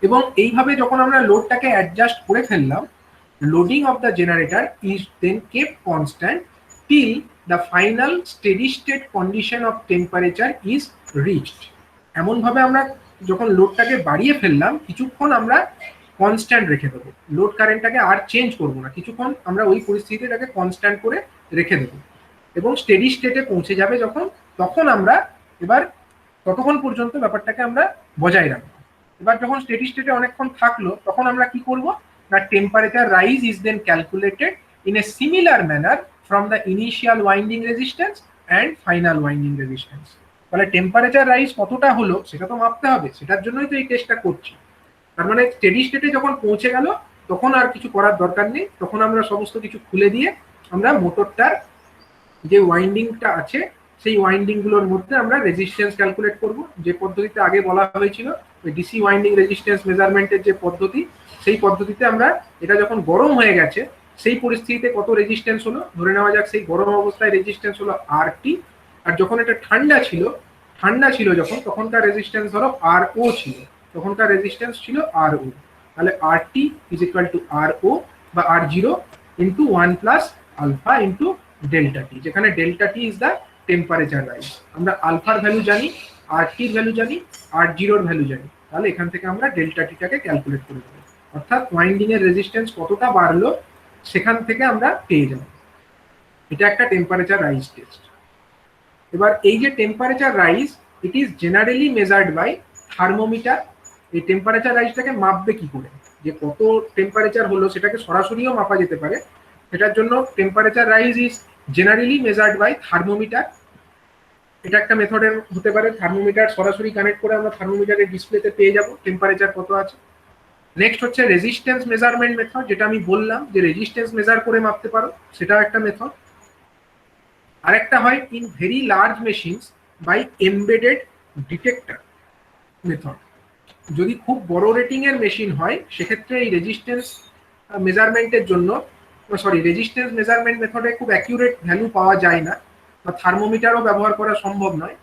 এবং এইভাবে যখন আমরা লোডটাকে অ্যাডজাস্ট করে ফেললাম, loading of the generator is then kept constant till the final steady state condition of temperature is reached. এমনভাবে আমরা যখন লোডটাকে বাড়িয়ে ফেললাম, কিছুক্ষণ আমরা কনস্ট্যান্ট রেখে দেবো, লোড কারেন্টটাকে আর চেঞ্জ করবো না, কিছুক্ষণ আমরা ওই পরিস্থিতিটাকে কনস্ট্যান্ট করে রেখে দেবো এবং স্টেডি স্টেটে পৌঁছে যাবে যখন, তখন আমরা এবার ততক্ষণ পর্যন্ত ব্যাপারটাকে আমরা বজায় রাখবো। এবার যখন স্টেডি স্টেটে অনেকক্ষণ থাকলো তখন আমরা কি করব না, temperature rise is then calculated in a similar manner from the initial winding resistance and final winding resistance. তাহলে টেম্পারেচার রাইজ কতটা হলো সেটা তো মাপতে হবে, সেটার জন্যই তো এই টেস্টটা করছি। তার মানে স্টেডি স্টেটে যখন পৌঁছে গেল তখন আর কিছু করার দরকার নেই, তখন আমরা সমস্ত কিছু খুলে দিয়ে আমরা মোটরটার যে ওয়াইন্ডিংটা আছে সেই ওয়াইন্ডিংগুলোর মধ্যে আমরা রেজিস্ট্যান্স ক্যালকুলেট করব, যে পদ্ধতিতে আগে বলা হয়েছিল ডিসি ওয়াইন্ডিং রেজিস্ট্যান্স মেজারমেন্টের যে পদ্ধতি, সেই পদ্ধতিতে আমরা এটা যখন গরম হয়ে গেছে সেই পরিস্থিতিতে কত রেজিস্ট্যান্স হলো, ধরে নেওয়া যাক সেই গরম অবস্থায় রেজিস্ট্যান্স হলো RT, আর যখন এটা ঠান্ডা ছিল যখন, তখনকার রেজিস্ট্যান্স ধরো RO ছিল, তখনকার রেজিস্ট্যান্স ছিল RO। তাহলে RT is equal to RO বা R0 into 1 plus alpha into delta T, যেখানে delta T is the temperature rise. আমরা আলফার ভ্যালু জানি, RTর ভ্যালু জানি, R0র ভ্যালু জানি, তাহলে এখান থেকে আমরা ডেল্টা টিটাকে ক্যালকুলেট করে দেবো, অর্থাৎ ওয়াইন্ডিং এর রেজিস্ট্যান্স কতটা বাড়লো সেখান থেকে আমরা পেয়ে যাব। এটা একটা টেম্পারেচার রাইজ টেস্ট। এবার এই যে temperature rise, it is generally measured by thermometer. এই টেম্পারেচার রাইজটাকে মাপবে কি করে, যে কত টেম্পারেচার হলো সেটাকে সরাসরিও মাপা যেতে পারে, সেটার জন্য temperature rise is generally measured by thermometer. এটা একটা মেথডের হতে পারে, থার্মোমিটার সরাসরি কানেক্ট করে আমরা থার্মোমিটারের ডিসপ্লেতে পেয়ে যাব টেম্পারেচার কত আছে। নেক্সট হচ্ছে রেজিস্ট্যান্স মেজারমেন্ট মেথড, যেটা আমি বললাম যে রেজিস্ট্যান্স মেজার করে মাপতে পারো, সেটাও একটা মেথড। আরেকটা হয় in very large machines by embedded detector method. যদি খুব বড় রেটিং এর মেশিন হয় সেক্ষেত্রে এই রেজিস্ট্যান্স মেজারমেন্টের জন্য, রেজিস্ট্যান্স মেজারমেন্ট মেথডে খুব অ্যাকিউরেট ভ্যালু পাওয়া যায় না, বা থার্মোমিটারও ব্যবহার করা সম্ভব নয়।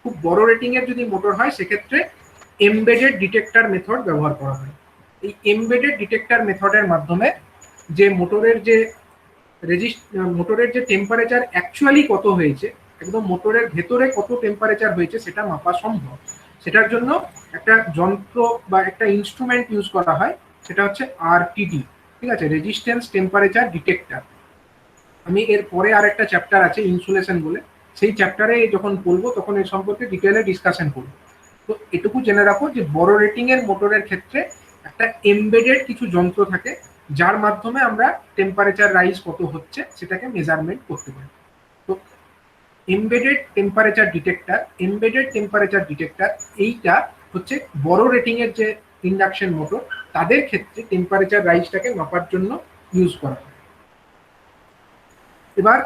খুব বড় রেটিং এর যদি মোটর হয় সেক্ষেত্রে এমবেডেড ডিটেক্টর মেথড ব্যবহার করা হয়। এই এমবেডেড ডিটেক্টর মেথডের মাধ্যমে যে মোটরের যে টেম্পারেচার অ্যাকচুয়ালি কত হয়েছে, একদম মোটরের ভেতরে কত টেম্পারেচার হয়েছে সেটা মাপা সম্ভব। সেটার জন্য একটা যন্ত্র বা একটা ইনস্ট্রুমেন্ট ইউজ করা হয়, সেটা হচ্ছে RTD, ঠিক আছে, রেজিস্ট্যান্স টেম্পারেচার ডিটেক্টর। আমি এর পরে আর একটা চ্যাপ্টার আছে ইনসুলেশন বলে, সেই চ্যাপ্টারে যখন বলবো তখন এর সম্পর্কে ডিটেলে ডিসকাশন করবো। তো এটুকু জেনে রাখো যে বড় রেটিং এর মোটরের ক্ষেত্রে একটা এমবেডেড কিছু যন্ত্র থাকে যার মাধ্যমে আমরা টেম্পারেচার রাইজ কত হচ্ছে সেটাকে মেজারমেন্ট করতে পারি। তো এমবেডেড টেম্পারেচার ডিটেক্টর এইটা হচ্ছে বড় রেটিং এর যে ইন্ডাকশন মোটর তাদের ক্ষেত্রে টেম্পারেচার রাইজটাকে মাপার জন্য ইউজ করা হয়। এবার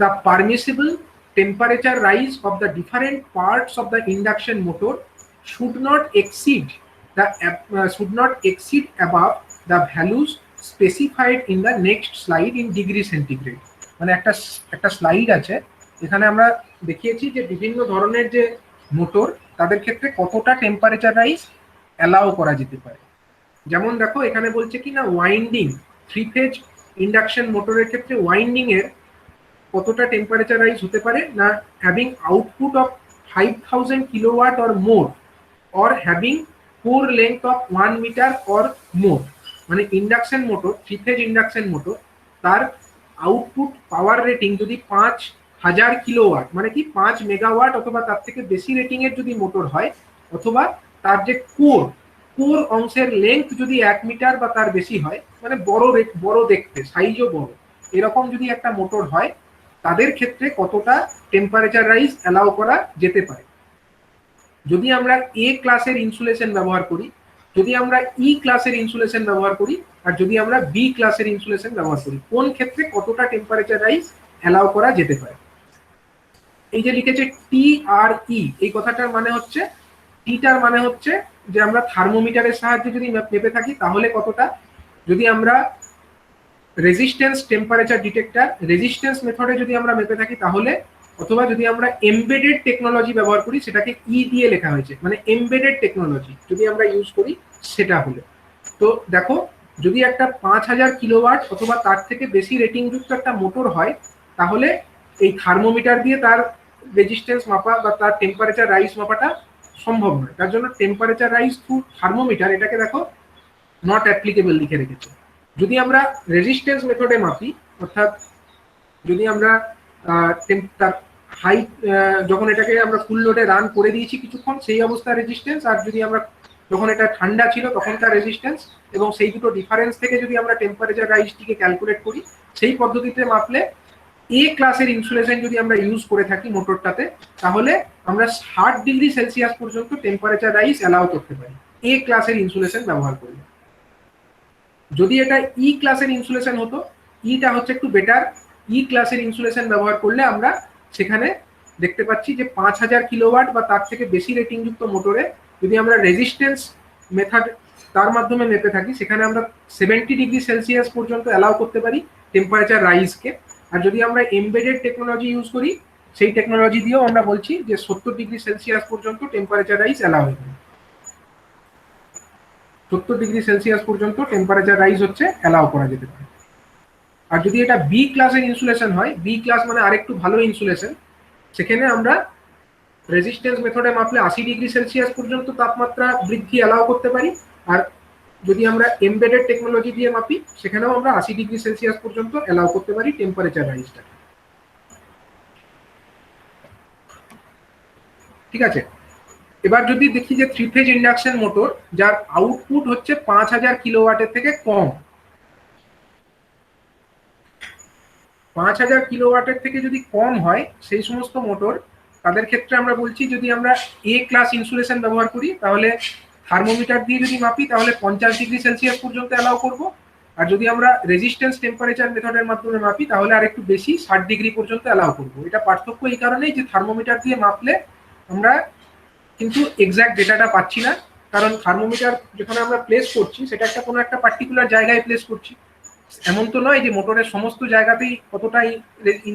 the permissible temperature rise of the different parts of the induction motor should not exceed should not exceed above the values specified in the next slide in degree centigrade. মানে একটা slide আছে, এখানে আমরা দেখিয়েছি যে বিভিন্ন ধরনের যে মোটর তাদের ক্ষেত্রে কতটা টেম্পারেচার রাইজ অ্যালাউ করা যেতে পারে। যেমন দেখো এখানে বলছে কি না ওয়াইন্ডিং 3 ফেজ ইন্ডাকশন মোটরের ক্ষেত্রে ওয়াইন্ডিং এর কতটা টেম্পারেচার রাইজ হতে পারে না, having output of 5000 kilowatt or more or having core length of 1 meter or more। মানে induction motor 3 phase induction motor তার আউটপুট পাওয়ার রেটিং যদি 5000 কিলোওয়াট মানে কি 5 মেগাওয়াট অথবা তার থেকে বেশি রেটিং এর যদি মোটর হয়, অথবা তার যে কোর অংশের লেন্থ যদি 1 মিটার বা তার বেশি হয়, মানে বড় দেখতে সাইজও বড়, এরকম যদি একটা মোটর হয়, তাদের ক্ষেত্রে কতটা টেম্পারেচার রাইজ অ্যালাউ করা যেতে পারে। যদি আমরা এ ক্লাসের ইনসুলেশন ব্যবহার করি, যদি আমরা ই ক্লাসের ইনসুলেশন ব্যবহার করি, আর যদি আমরা বি ক্লাসের ইনসুলেশন ব্যবহার করি, কোন ক্ষেত্রে কতটা টেম্পারেচার রাইজ অ্যালাউ করা যেতে পারে। এই যে লিখেছে টি আর ই, এই কথাটার মানে হচ্ছে, টিটার মানে হচ্ছে যে আমরা থার্মোমিটারের সাহায্যে যদি মেপে থাকি তাহলে কতটা, যদি আমরা রেজিস্ট্যান্স টেম্পারেচার ডিটেক্টর রেজিস্ট্যান্স মেথডে যদি আমরা মেপে থাকি তাহলে, অথবা যদি আমরা এমবেডেড টেকনোলজি ব্যবহার করি, সেটাকে ই দিয়ে লেখা হয়েছে, মানে এমবেডেড টেকনোলজি যদি আমরা ইউজ করি সেটা হলে। তো দেখো যদি একটা 5000 কিলোওয়াট অথবা তার থেকে বেশি রেটিং যুক্ত একটা মোটর হয়, তাহলে এই থার্মোমিটার দিয়ে তার রেজিস্ট্যান্স মাপা বা তার টেম্পারেচার রাইজ মাপাটা সম্ভব নয়। তার জন্য টেম্পারেচার রাইজ থ্রু থার্মোমিটার, এটাকে দেখো নট অ্যাপ্লিকেবল লিখে রেখেছে। যদি আমরা রেজিস্ট্যান্স মেথডে মাপি, অর্থাৎ যদি আমরা তার হাইট যখন এটাকে আমরা ফুল লোডে রান করে দিয়েছি কিছুক্ষণ, সেই অবস্থার রেজিস্ট্যান্স, আর যদি আমরা যখন এটা ঠান্ডা ছিল তখনকার রেজিস্ট্যান্স, এবং সেই দুটো ডিফারেন্স থেকে যদি আমরা টেম্পারেচার রাইজটিকে ক্যালকুলেট করি, সেই পদ্ধতিতে মাপলে এ ক্লাসের ইনসুলেশন যদি আমরা ইউজ করে থাকি মোটরটাতে, তাহলে আমরা 60 ডিগ্রি সেলসিয়াস পর্যন্ত টেম্পারেচার রাইজ অ্যালাউ করতে পারি এ ক্লাসের ইনসুলেশন ব্যবহার করলে। যদি এটা ই ক্লাসের ইনসুলেশন হতো, ইটা হচ্ছে একটু বেটার, ই ক্লাসের ইনসুলেশন ব্যবহার করলে আমরা সেখানে দেখতে পাচ্ছি যে 5000 কিলোওয়াট বা তার থেকে বেশি রেটিং যুক্ত মোটরে যদি আমরা রেজিস্ট্যান্স মেথড তার মাধ্যমে মেপে থাকি, সেখানে আমরা 70 ডিগ্রি সেলসিয়াস পর্যন্ত অ্যালাউ করতে পারি টেম্পারেচার রাইজকে। আর যদি আমরা এমবেডেড টেকনোলজি ইউজ করি, সেই টেকনোলজি দিয়েও আমরা বলছি যে 70 ডিগ্রি সেলসিয়াস পর্যন্ত টেম্পারেচার রাইজ অ্যালাউ হবে। 70 ডিগ্রি সেলসিয়াস পর্যন্ত টেম্পারেচার রাইজ হচ্ছে অ্যালাউ করা যেতে পারে। আর যদি এটা বি ক্লাসের ইনসুলেশন হয়, বি ক্লাস মানে আরেকটু ভালো ইনসুলেশন, সেখানে আমরা রেজিস্ট্যান্স মেথডে মাপলে 80 ডিগ্রি সেলসিয়াস পর্যন্ত তাপমাত্রা বৃদ্ধি অ্যালাউ করতে পারি। আর যদি আমরা এমবেডেড টেকনোলজি দিয়ে মাপি, সেখানেও আমরা 80 ডিগ্রি সেলসিয়াস পর্যন্ত অ্যালাউ করতে পারি টেম্পারেচার রাইজটা। ঠিক আছে, এবার যদি দেখি যে 3 ফেজ ইন্ডাকশন মোটর যার আউটপুট হচ্ছে 5000 কিলোওয়াটের থেকে কম, 5000 কিলোওয়াটের থেকে যদি কম হয় সেই সমস্ত মোটর, তাদের ক্ষেত্রে আমরা বলছি যদি আমরা এ ক্লাস ইনসুলেশন ব্যবহার করি, তাহলে থার্মোমিটার দিয়ে যদি মাপি তাহলে 50 ডিগ্রি সেলসিয়াস পর্যন্ত অ্যালাউ করব। আর যদি আমরা রেজিস্ট্যান্স টেম্পারেচার মেথডের মাধ্যমে মাপি তাহলে আর একটু বেশি 60 ডিগ্রি পর্যন্ত অ্যালাউ করব। এটা পার্থক্য এই কারণেই যে থার্মোমিটার দিয়ে মাপলে আমরা কিন্তু এক্সাক্ট ডেটাটা পাচ্ছি না, কারণ থার্মোমিটার যেখানে আমরা প্লেস করছি সেটা একটা কোনো একটা পার্টিকুলার জায়গায় প্লেস করছি। এমন তো নয় যে মোটরের সমস্ত জায়গাতেই কতটাই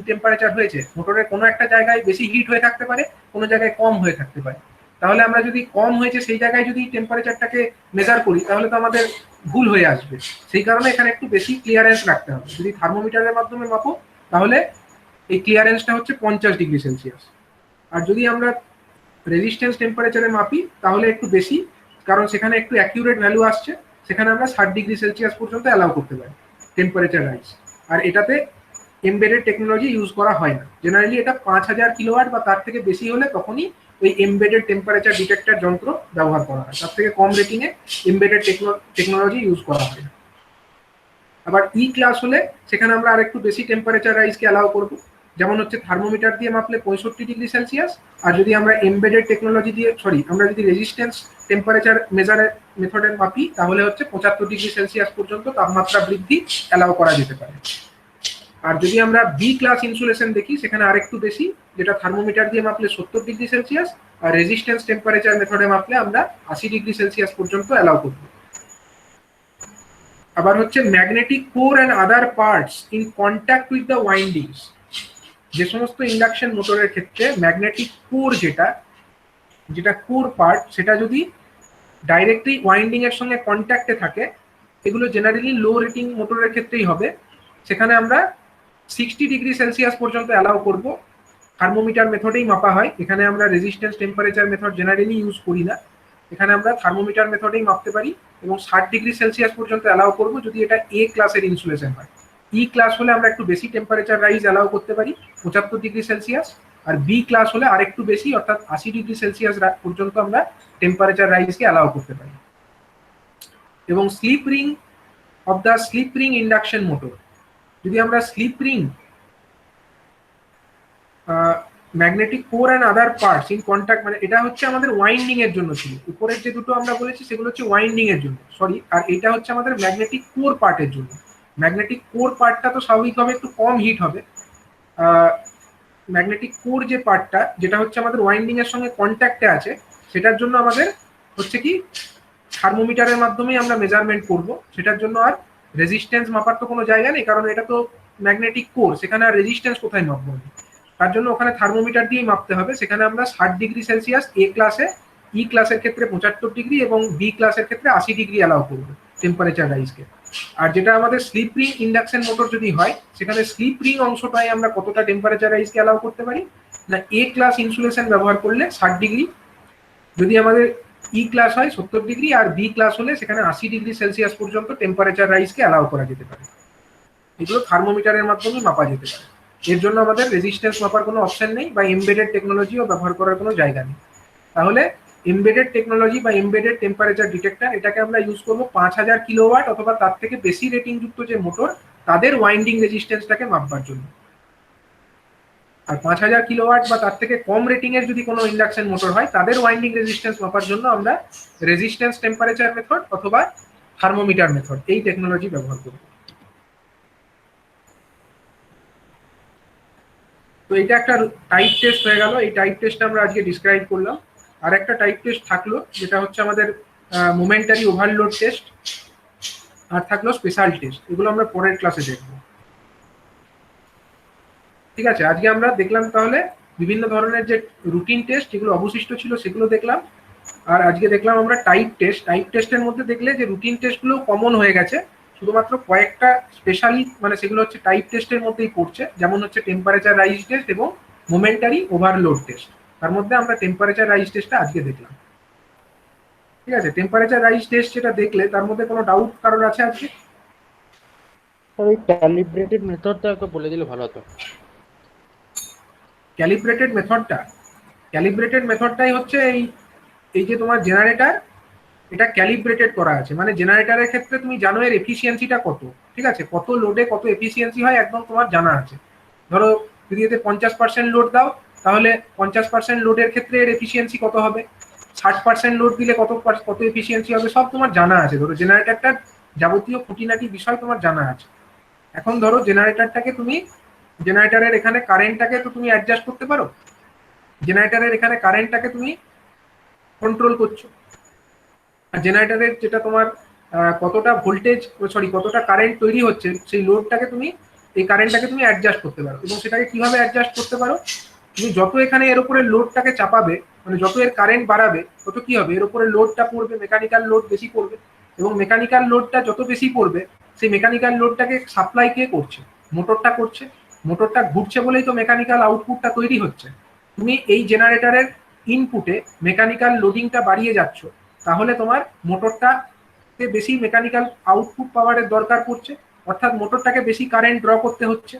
টেম্পারেচার হয়েছে, মোটরের কোনো একটা জায়গায় বেশি হিট হয়ে থাকতে পারে, কোনো জায়গায় কম হয়ে থাকতে পারে। তাহলে আমরা যদি কম হয়েছে সেই জায়গায় যদি টেম্পারেচারটাকে মেজার করি তাহলে তো আমাদের ভুল হয়ে আসবে। সেই কারণে এখানে একটু বেশি ক্লিয়ারেন্স রাখতে হবে। যদি থার্মোমিটারের মাধ্যমে মাপো তাহলে এই ক্লিয়ারেন্সটা হচ্ছে 50 ডিগ্রি সেলসিয়াস। আর যদি আমরা রেজিস্ট্যান্স টেম্পারেচারে মাপি তাহলে একটু বেশি, কারণ সেখানে একটু অ্যাকিউরেট ভ্যালু আসছে, সেখানে আমরা 60 ডিগ্রি সেলসিয়াস পর্যন্ত অ্যালাউ করতে পারি টেম্পারেচার রাইজ। আর এটাতে এমবেডেড টেকনোলজি ইউজ করা হয় না। জেনারেলি এটা 5000 কিলোওয়াট বা তার থেকে বেশি হলে তখনই ওই এমবেডেড টেম্পারেচার ডিটেক্টর যন্ত্র ব্যবহার করা হয়, তার থেকে কম রেটিংয়ে এমবেডেড টেকনোলজি ইউজ করা হয় না। আবার ই ক্লাস হলে সেখানে আমরা আরেকটু বেশি টেম্পারেচার রাইজকে অ্যালাউ করবো, যেমন হচ্ছে থার্মোমিটার দিয়ে মাপলে 65 ডিগ্রি সেলসিয়াস, আর যদি আমরা এমবেডেড টেকনোলজি দিয়ে আমরা যদি রেজিস্ট্যান্স টেম্পারেচার মেজারের মেথডের মাপি তাহলে হচ্ছে 75 ডিগ্রি সেলসিয়াস পর্যন্ত তাপমাত্রা বৃদ্ধি অ্যালাউ করা যেতে পারে। আর যদি আমরা বি ক্লাস ইনসুলেশন দেখি সেখানে আরেকটু বেশি, যেটা থার্মোমিটার দিয়ে মাপলে 70 ডিগ্রি সেলসিয়াস, আর রেজিস্ট্যান্স টেম্পারেচার মেথডে মাপলে আমরা 80 ডিগ্রি সেলসিয়াস পর্যন্ত অ্যালাউ করব। আবার হচ্ছে magnetic core and other parts in contact with the windings. যে সমস্ত ইন্ডাকশন মোটরের ক্ষেত্রে ম্যাগনেটিক কোর যেটা কোর পার্ট, সেটা যদি ডাইরেক্টলি ওয়াইন্ডিং এর সঙ্গে কন্ট্যাক্টে থাকে, এগুলো জেনারেলি লো রেটিং মোটরের ক্ষেত্রেই হবে, সেখানে আমরা 60 ডিগ্রি সেলসিয়াস পর্যন্ত অ্যালাউ করব। থার্মোমিটার মেথডেই মাপা হয়, এখানে আমরা resistance temperature method generally use করি না, এখানে আমরা থার্মোমিটার মেথডেই মাপতে পারি এবং 60 ডিগ্রি সেলসিয়াস পর্যন্ত অ্যালাউ করব যদি এটা এ ক্লাসের ইনসুলেশন হয়। ই ক্লাস হলে আমরা একটু বেশি টেম্পারেচার রাইজ অ্যালাউ করতে পারি, 75 ডিগ্রি সেলসিয়াস, আর বি ক্লাস হলে আরেকটু বেশি অর্থাৎ 80 ডিগ্রি সেলসিয়াস পর্যন্ত আমরা টেম্পারেচার রাইজকে অ্যালাউ করতে পারি। এবং slip ring of the slip ring induction motor, যদি আমরা slip ring magnetic core and other parts in contact, মানে এটা হচ্ছে আমাদের ওয়াইন্ডিং এর জন্য ছিল, উপরের যে দুটো আমরা বলেছি সেগুলো হচ্ছে ওয়াইন্ডিং এর জন্য, সরি, আর এটা হচ্ছে আমাদের ম্যাগনেটিক কোর পার্টের জন্য। ম্যাগনেটিক কোর পার্টটা তো স্বাভাবিকভাবে একটু কম হিট হবে। ম্যাগনেটিক কোর যে পার্টটা, যেটা হচ্ছে আমাদের ওয়াইন্ডিং এর সঙ্গে কন্ট্যাক্টে আছে, সেটার জন্য আমাদের হচ্ছে কি থার্মোমিটারের মাধ্যমেই আমরা মেজারমেন্ট করব। সেটার জন্য আর রেজিস্ট্যান্স মাপার তো কোনো জায়গা নেই, কারণ এটা তো ম্যাগনেটিক কোর, সেখানে আর রেজিস্ট্যান্স কোথায় মাপবো? তার জন্য ওখানে থার্মোমিটার দিয়েই মাপতে হবে। সেখানে আমরা 60 ডিগ্রি সেলসিয়াস এ ক্লাসে, ই ক্লাসের ক্ষেত্রে 75 ডিগ্রি এবং বি ক্লাসের ক্ষেত্রে 80 ডিগ্রি অ্যালাউ করবো টেম্পারেচার রাইজকে। আর যেটা আমাদের স্লিপ রিং ইন্ডাকশন মোটর যদি হয়, সেখানে স্লিপ রিং অংশটাই আমরা কতটা টেম্পারেচার রাইজকে অ্যালাউ করতে পারি না, এ ক্লাস ইনসুলেশন ব্যবহার করলে 60 ডিগ্রি, যদি আমাদের ই ক্লাস হয় 70 ডিগ্রি, আর বি ক্লাস হলে সেখানে 80 ডিগ্রি সেলসিয়াস পর্যন্ত টেম্পারেচার রাইজকে অ্যালাউ করা যেতে পারে। এগুলো থার্মোমিটারের মাধ্যমে মাপা যেতে পারে। এর জন্য আমাদের রেজিস্ট্যান্স মাপার কোনো অপশন নেই বা এমবেডেড টেকনোলজিও ব্যবহার করার কোনো জায়গা নেই। তাহলে এমবেডেড টেকনোলজি বা এমবেডেড টেম্পারেচার ডিটেক্টর, এটাকে আমরা ইউজ করবো 5000 কিলোওয়াট অথবা তার থেকে বেশি রেটিং যুক্ত যে মোটর, তাদের ওয়াইন্ডিং রেজিস্ট্যান্সটাকে মাপবার জন্য। আর 5000 কিলোওয়াট বা তার থেকে কম রেটিং এর যদি কোনো ইন্ডাকশন মোটর হয়, তাদের ওয়াইন্ডিং রেজিস্ট্যান্স মাপার জন্য আমরা রেজিস্ট্যান্স টেম্পারেচার মেথড অথবা থার্মোমিটার মেথড, এই টেকনোলজি ব্যবহার করব। তো এটা একটা টাইপ টেস্ট হয়ে গেল, এই টাইপ টেস্টটা আমরা আজকে ডিসক্রাইব করলাম। আর একটা টাইপ টেস্ট থাকলো, যেটা হচ্ছে আমাদের মোমেন্টারি ওভারলোড টেস্ট, আর থাকলো স্পেশাল টেস্ট, এগুলো আমরা পরের ক্লাসে দেখবো। ঠিক আছে, আজকে আমরা দেখলাম তাহলে বিভিন্ন ধরনের যে রুটিন টেস্ট যেগুলো অবশিষ্ট ছিল সেগুলো দেখলাম, আর আজকে দেখলাম আমরা টাইপ টেস্ট। টাইপ টেস্টের মধ্যে দেখলে যে রুটিন টেস্টগুলো কমন হয়ে গেছে, শুধুমাত্র কয়েকটা স্পেশালি মানে সেগুলো হচ্ছে টাইপ টেস্টের মধ্যেই পড়ছে, যেমন হচ্ছে টেম্পারেচার রাইজ টেস্ট এবং মোমেন্টারি ওভারলোড টেস্ট। তার মধ্যে আমরা টেম্পারেচার রাইজ টেস্টটা আজকে দেখলাম। ঠিক আছে, টেম্পারেচার রাইজ টেস্ট যেটা দেখলে তার মধ্যে কোনো ডাউট কারোর আছে আজকে? ওই ক্যালিব্রেটেড মেথডটা একটু বলে দিলে ভালো হতো। ক্যালিব্রেটেড মেথডটাই হচ্ছে এই যে তোমার জেনারেটর, এটা ক্যালিব্রেটেড করা আছে, মানে জেনারেটরের ক্ষেত্রে তুমি জানো এর এফিসিয়েন্সিটা কত, ঠিক আছে, কত লোডে কত এফিসিয়েন্সি হয় একদম তোমার জানা আছে। ধরো যদি এতে 50% লোড দাও, তাহলে 50% লোডের ক্ষেত্রে এর এফিসিয়েন্সি কত হবে, 60% লোড দিলে কত এফিসিয়েন্সি হবে, সব তোমার জানা আছে। ধরো জেনারেটরটার যাবতীয় খুঁটিনাটি বিষয় তোমার জানা আছে। এখন ধরো জেনারেটরের এখানে কারেন্টটাকে তো তুমি অ্যাডজাস্ট করতে পারো, জেনারেটরের এখানে কারেন্টটাকে তুমি কন্ট্রোল করছো, আর জেনারেটরের যেটা তোমার কতটা কারেন্ট তৈরি হচ্ছে, সেই লোডটাকে এই কারেন্টটাকে তুমি অ্যাডজাস্ট করতে পারো। এবং সেটাকে কিভাবে অ্যাডজাস্ট করতে পারো, তুমি যত এখানে এর উপরে লোডটাকে চাপাবে, মানে যত এর কারেন্ট বাড়াবে, তত কি হবে, এর উপরে লোডটা পড়বে, মেকানিক্যাল লোড বেশি পড়বে, এবং মেকানিক্যাল লোডটা যত বেশি পড়বে, সেই মেকানিক্যাল লোডটাকে সাপ্লাই কে করছে, মোটরটা করছে। মোটরটা ঘুরছে বলেই তো মেকানিক্যাল আউটপুটটা তৈরি হচ্ছে। তুমি এই জেনারেটরের ইনপুটে মেকানিক্যাল লোডিংটা বাড়িয়ে যাচ্ছ, তাহলে তোমার মোটরটাতে বেশি মেকানিক্যাল আউটপুট পাওয়ারের দরকার পড়ছে, অর্থাৎ মোটরটাকে বেশি কারেন্ট ড্র করতে হচ্ছে।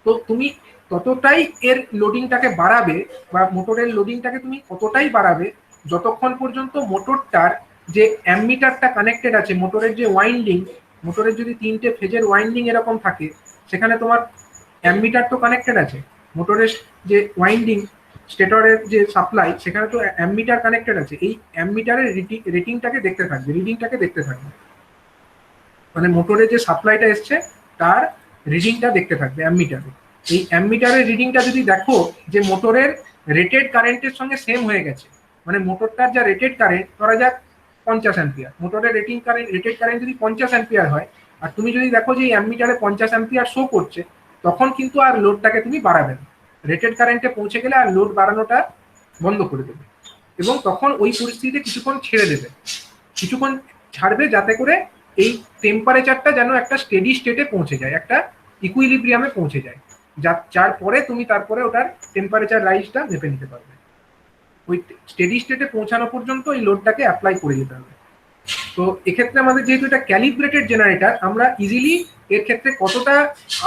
তো তুমি ততটাই এর লোডিংটাকে বাড়াবে, বা মোটরের লোডিংটাকে তুমি ততটাই বাড়াবে যতক্ষণ পর্যন্ত মোটরটার যে অ্যামমিটারটা কানেক্টেড আছে, মোটরের যে ওয়াইন্ডিং, মোটরের যদি 3টে ফেজের ওয়াইন্ডিং এরকম থাকে, সেখানে তোমার অ্যামমিটার তো কানেক্টেড আছে, মোটরের যে ওয়াইন্ডিং স্টেটরের যে সাপ্লাই, সেখানে তো অ্যামমিটার কানেক্টেড আছে। এই অ্যামমিটারের রিডিংটাকে দেখতে থাকবে, মানে মোটরের যে সাপ্লাইটা এসছে তার রিডিংটা দেখতে থাকবে অ্যামমিটারে। এই অ্যামমিটারের রিডিংটা যদি দেখো যে মোটরের রেটেড কারেন্টের সঙ্গে সেম হয়ে গেছে, মানে মোটরটার যা রেটেড কারেন্ট ধরা যাক 50 অ্যাম্পিয়ার, মোটরের রেটেড কারেন্ট যদি 50 অ্যাম্পিয়ার হয়, আর তুমি যদি দেখো যে এই অ্যামমিটারে 50 অ্যাম্পিয়ার শো করছে, তখন কিন্তু আর লোডটাকে তুমি বাড়াবে না। রেটেড কারেন্টে পৌঁছে গেলে আর লোড বাড়ানোটা বন্ধ করে দেবে, এবং তখন ওই পরিস্থিতিতে কিছুক্ষণ ছেড়ে দেবে, কিছুক্ষণ ছাড়বে যাতে করে এই টেম্পারেচারটা যেন একটা স্টেডি স্টেটে পৌঁছে যায়, একটা ইকুইলিব্রিয়ামে পৌঁছে যায়, যার পরে তুমি তারপরে ওটার টেম্পারেচার রাইজটা মেপে নিতে পারবে। ওই স্টেডি স্টেটে পৌঁছানো পর্যন্ত এই লোডটাকে অ্যাপ্লাই করে যেতে হবে। তো এক্ষেত্রে আমাদের যেহেতু এটা ক্যালিব্রেটেড জেনারেটর, আমরা ইজিলি এর ক্ষেত্রে কতটা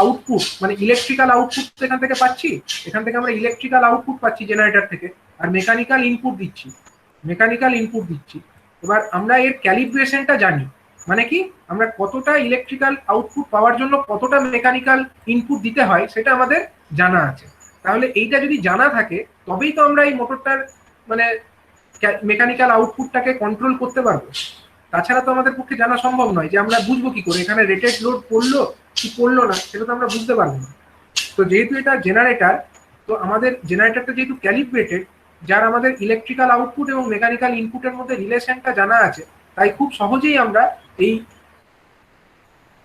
আউটপুট মানে ইলেকট্রিক্যাল আউটপুট এখান থেকে পাচ্ছি, এখান থেকে আমরা ইলেকট্রিক্যাল আউটপুট পাচ্ছি জেনারেটর থেকে, আর মেকানিক্যাল ইনপুট দিচ্ছি। এবার আমরা এর ক্যালিব্রেশনটা জানি, মানে কি আমরা কতটা ইলেকট্রিক্যাল আউটপুট পাওয়ার জন্য কতটা মেকানিক্যাল ইনপুট দিতে হয় সেটা আমাদের জানা আছে। তাহলে এইটা যদি জানা থাকে তবেই তো আমরা এই মোটরটার মানে মেকানিক্যাল আউটপুটটাকে কন্ট্রোল করতে পারবো। তাছাড়া তো আমাদের পক্ষে জানা সম্ভব নয়, যে আমরা বুঝবো কি করে এখানে রেটেড লোড পড়লো কি পড়লো না, সেটা তো আমরা বুঝতে পারবো না। তো যেহেতু এটা জেনারেটর, তো আমাদের জেনারেটরটা যেহেতু ক্যালিব্রেটেড, যার আমাদের ইলেকট্রিক্যাল আউটপুট এবং মেকানিক্যাল ইনপুটের মধ্যে রিলেশনটা জানা আছে, তাই খুব সহজেই আমরা এই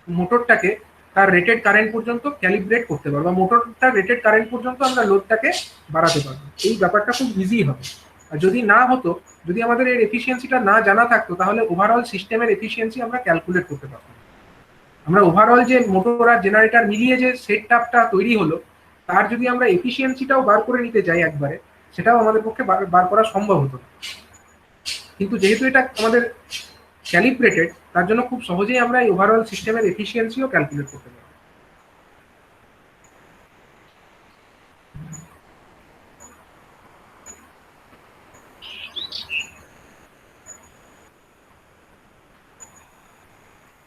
মোটরটাকে তার রেটেড কারেন্ট পর্যন্ত ক্যালিব্রেট করতে পারবো, বা মোটরটার রেটেড কারেন্ট পর্যন্ত আমরা লোডটাকে বাড়াতে পারবো। এই ব্যাপারটা খুব ইজি হবে। আর যদি না হতো, যদি আমাদের এর এফিসিয়েন্সিটা না জানা থাকতো, তাহলে ওভারঅল সিস্টেমের এফিসিয়েন্সি আমরা ক্যালকুলেট করতে পারতাম। আমরা ওভারঅল যে মোটর আর জেনারেটর মিলিয়ে যে সেটআপটা তৈরি হলো, তার যদি আমরা এফিসিয়েন্সিটাও বার করে নিতে যাই একবারে, সেটাও আমাদের পক্ষে বার করা সম্ভব হতো না। কিন্তু যেহেতু এটা আমাদের ক্যালিব্রেটেড, তার জন্য খুব সহজেই আমরা এই ওভারঅল সিস্টেমের এফিসিয়েন্সিও ক্যালকুলেট করতে পারি।